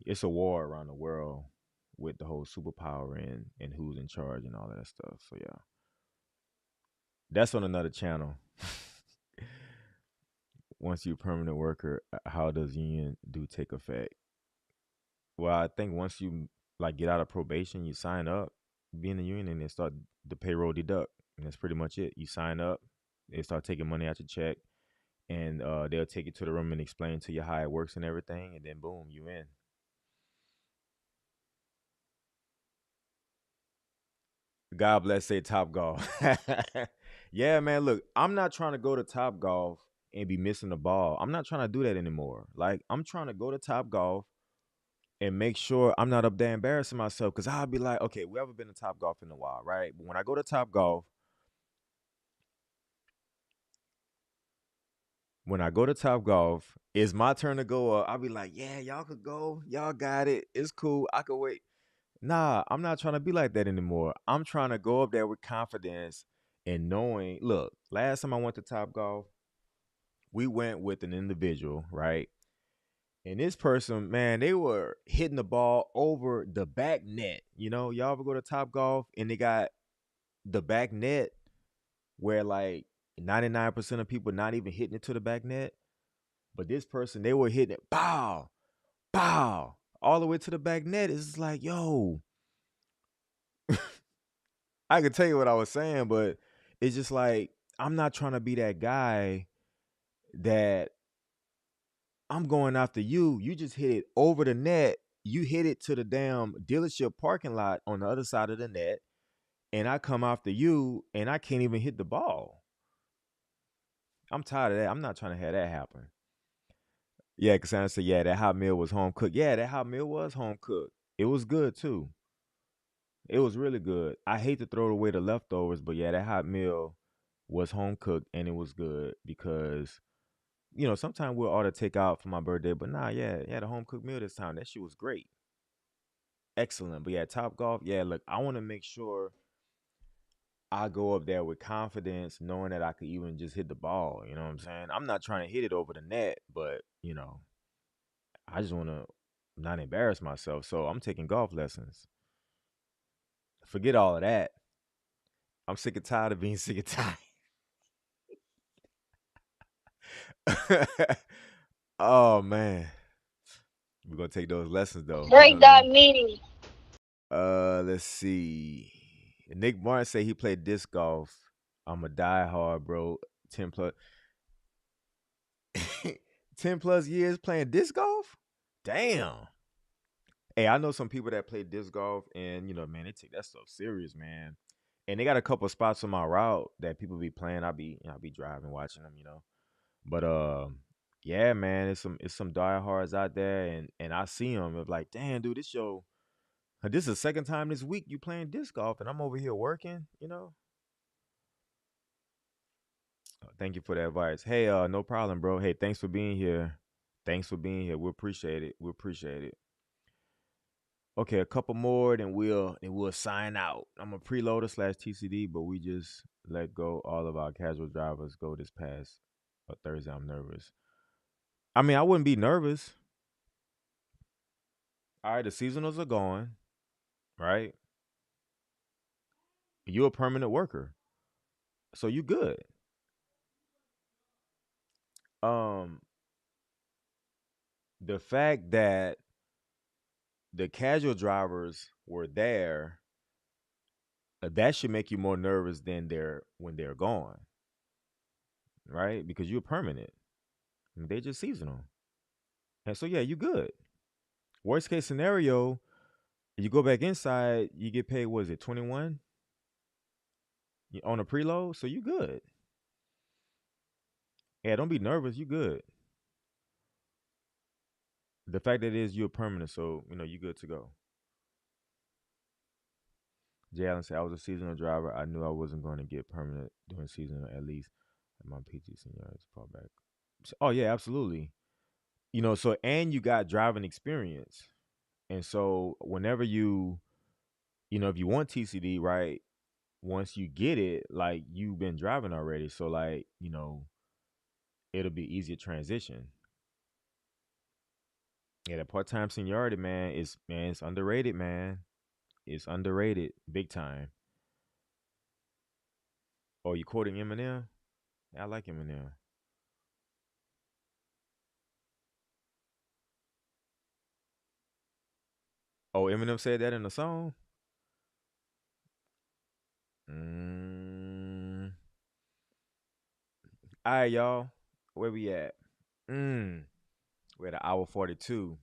it's a war around the world with the whole superpower and who's in charge and all of that stuff. So yeah, that's on another channel. Once you're a permanent worker, how does union do take effect? Well, I think once you like get out of probation, you sign up, be in the union, and then start the payroll deduct, and that's pretty much it. You sign up, they start taking money out your check, and they'll take you to the room and explain to you how it works and everything, and then boom, you in. God bless, say Top Golf. Yeah, man. Look, I'm not trying to go to Top Golf and be missing the ball. I'm not trying to do that anymore. Like, I'm trying to go to Top Golf and make sure I'm not up there embarrassing myself. Cause I'll be like, okay, we haven't been to Top Golf in a while, right? But when I go to Top Golf, when I go to Top Golf, it's my turn to go up. I'll be like, yeah, y'all could go. Y'all got it. It's cool. I could wait. Nah, I'm not trying to be like that anymore. I'm trying to go up there with confidence and knowing, look, last time I went to Top Golf, we went with an individual, right? And this person, man, they were hitting the ball over the back net. Y'all ever go to Top Golf and they got the back net where like 99% of people not even hitting it to the back net. But this person, they were hitting it, bow, bow, all the way to the back net. It's just like, yo, I could tell you what I was saying, but it's just like, I'm not trying to be that guy that I'm going after you. You just hit it over the net. You hit it to the damn dealership parking lot on the other side of the net. And I come after you and I can't even hit the ball. I'm tired of that. I'm not trying to have that happen. Yeah, Cassandra said, yeah, that hot meal was home cooked. Yeah, that hot meal was home cooked. It was good too. It was really good. I hate to throw away the leftovers, but yeah, that hot meal was home cooked and it was good because sometimes we'll order takeout for my birthday, but nah, yeah, the home cooked meal this time. That shit was great. Excellent. But yeah, Top Golf, yeah, look, I want to make sure I go up there with confidence, knowing that I could even just hit the ball. You know what I'm saying? I'm not trying to hit it over the net, but I just want to not embarrass myself. So I'm taking golf lessons. Forget all of that. I'm sick and tired of being sick and tired. Oh man, we're gonna take those lessons though. You know Break what I that mean? meaning. Let's see. Nick Martin said he played disc golf. I'm a diehard, bro. 10 plus, 10 plus years playing disc golf. Damn. Hey, I know some people that play disc golf, and man, they take that stuff serious, man. And they got a couple spots on my route that people be playing. I be driving, watching them. But yeah, man, it's some diehards out there, and I see them. It's like, damn, dude, this is the second time this week you playing disc golf, and I'm over here working. Thank you for the advice. Hey, no problem, bro. Hey, thanks for being here. Thanks for being here. We appreciate it. We appreciate it. Okay, a couple more, then we'll sign out. I'm a preloader slash TCD, but we just let go all of our casual drivers go this past Thursday. I'm nervous. I mean, I wouldn't be nervous. All right, the seasonals are gone, right? You're a permanent worker, so you good. Um, the fact that the casual drivers were there, that should make you more nervous than when they're gone, right? Because you're permanent. And they just seasonal, and so yeah, you good. Worst case scenario, you go back inside, you get paid. Was it 21 on a preload? So you good. Yeah, don't be nervous. You good. The fact that it is you're permanent, so you good to go. Jay Allen said, I was a seasonal driver. I knew I wasn't going to get permanent during season, at least at my PT seniors fall back. Oh yeah, absolutely. So and you got driving experience. And so whenever if you want TCD, right, once you get it, like you've been driving already. So like, it'll be easier transition. Yeah, the part time seniority, man, it's underrated, man. It's underrated, big time. Oh, you quoting Eminem? Yeah, I like Eminem. Oh, Eminem said that in the song. Mm. All right, y'all. Where we at? Mm. We're at an hour 42.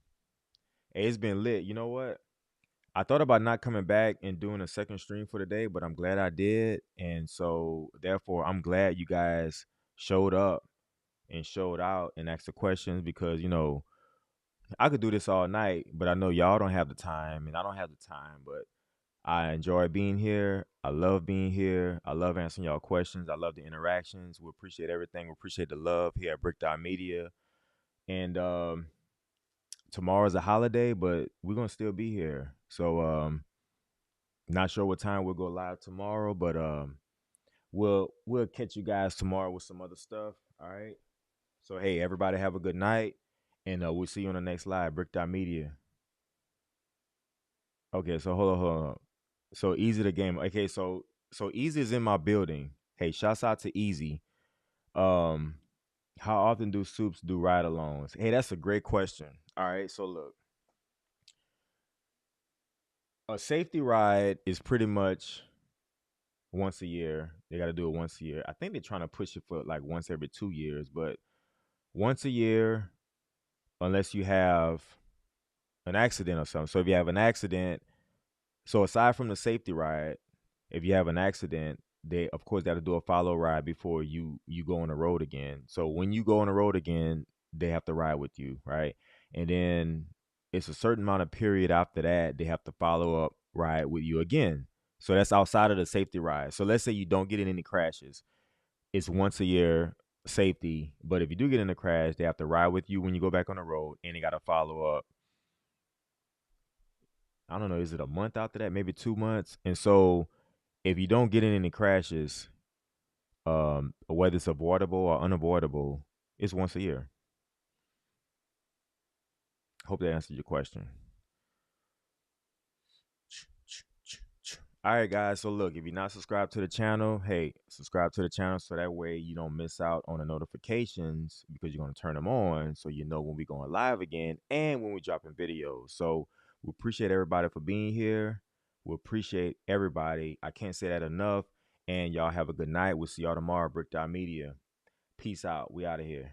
Hey, it's been lit. You know what? I thought about not coming back and doing a second stream for the day, but I'm glad I did. And so, therefore, I'm glad you guys showed up and showed out and asked the questions because, I could do this all night, but I know y'all don't have the time and I don't have the time. But I enjoy being here. I love being here. I love answering y'all questions. I love the interactions. We appreciate everything. We appreciate the love here at Brick Dot Media. And tomorrow's a holiday, but we're gonna still be here. So not sure what time we'll go live tomorrow, but we'll catch you guys tomorrow with some other stuff. All right. So hey, everybody have a good night, and we'll see you on the next live. Brick Dot Media. Okay, so hold on. So Easy the game. Okay, so Easy is in my building. Hey, shouts out to Easy. Um, how often do soups do ride alongs? Hey, that's a great question. All right, so look, a safety ride is pretty much once a year. They got to do it once a year. I think they're trying to push it for like once every 2 years, but once a year, unless you have an accident or something. So if you have an accident, so aside from the safety ride, if you have an accident, they of course got to do a follow ride before you go on the road again. So when you go on the road again, they have to ride with you, right? And then it's a certain amount of period after that they have to follow up ride with you again. So that's outside of the safety ride. So let's say you don't get in any crashes. It's once a year safety, but if you do get in a crash, they have to ride with you when you go back on the road, and they got to follow up. I don't know, is it a month after that? Maybe 2 months. And so if you don't get in any crashes, whether it's avoidable or unavoidable, it's once a year. Hope that answered your question. All right, guys. So look, if you're not subscribed to the channel, hey, subscribe to the channel so that way you don't miss out on the notifications because you're gonna turn them on so you know when we're going live again and when we're dropping videos. So we appreciate everybody for being here. We appreciate everybody. I can't say that enough. And y'all have a good night. We'll see y'all tomorrow. Brick Dot Media. Peace out. We out of here.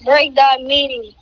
Break that meeting.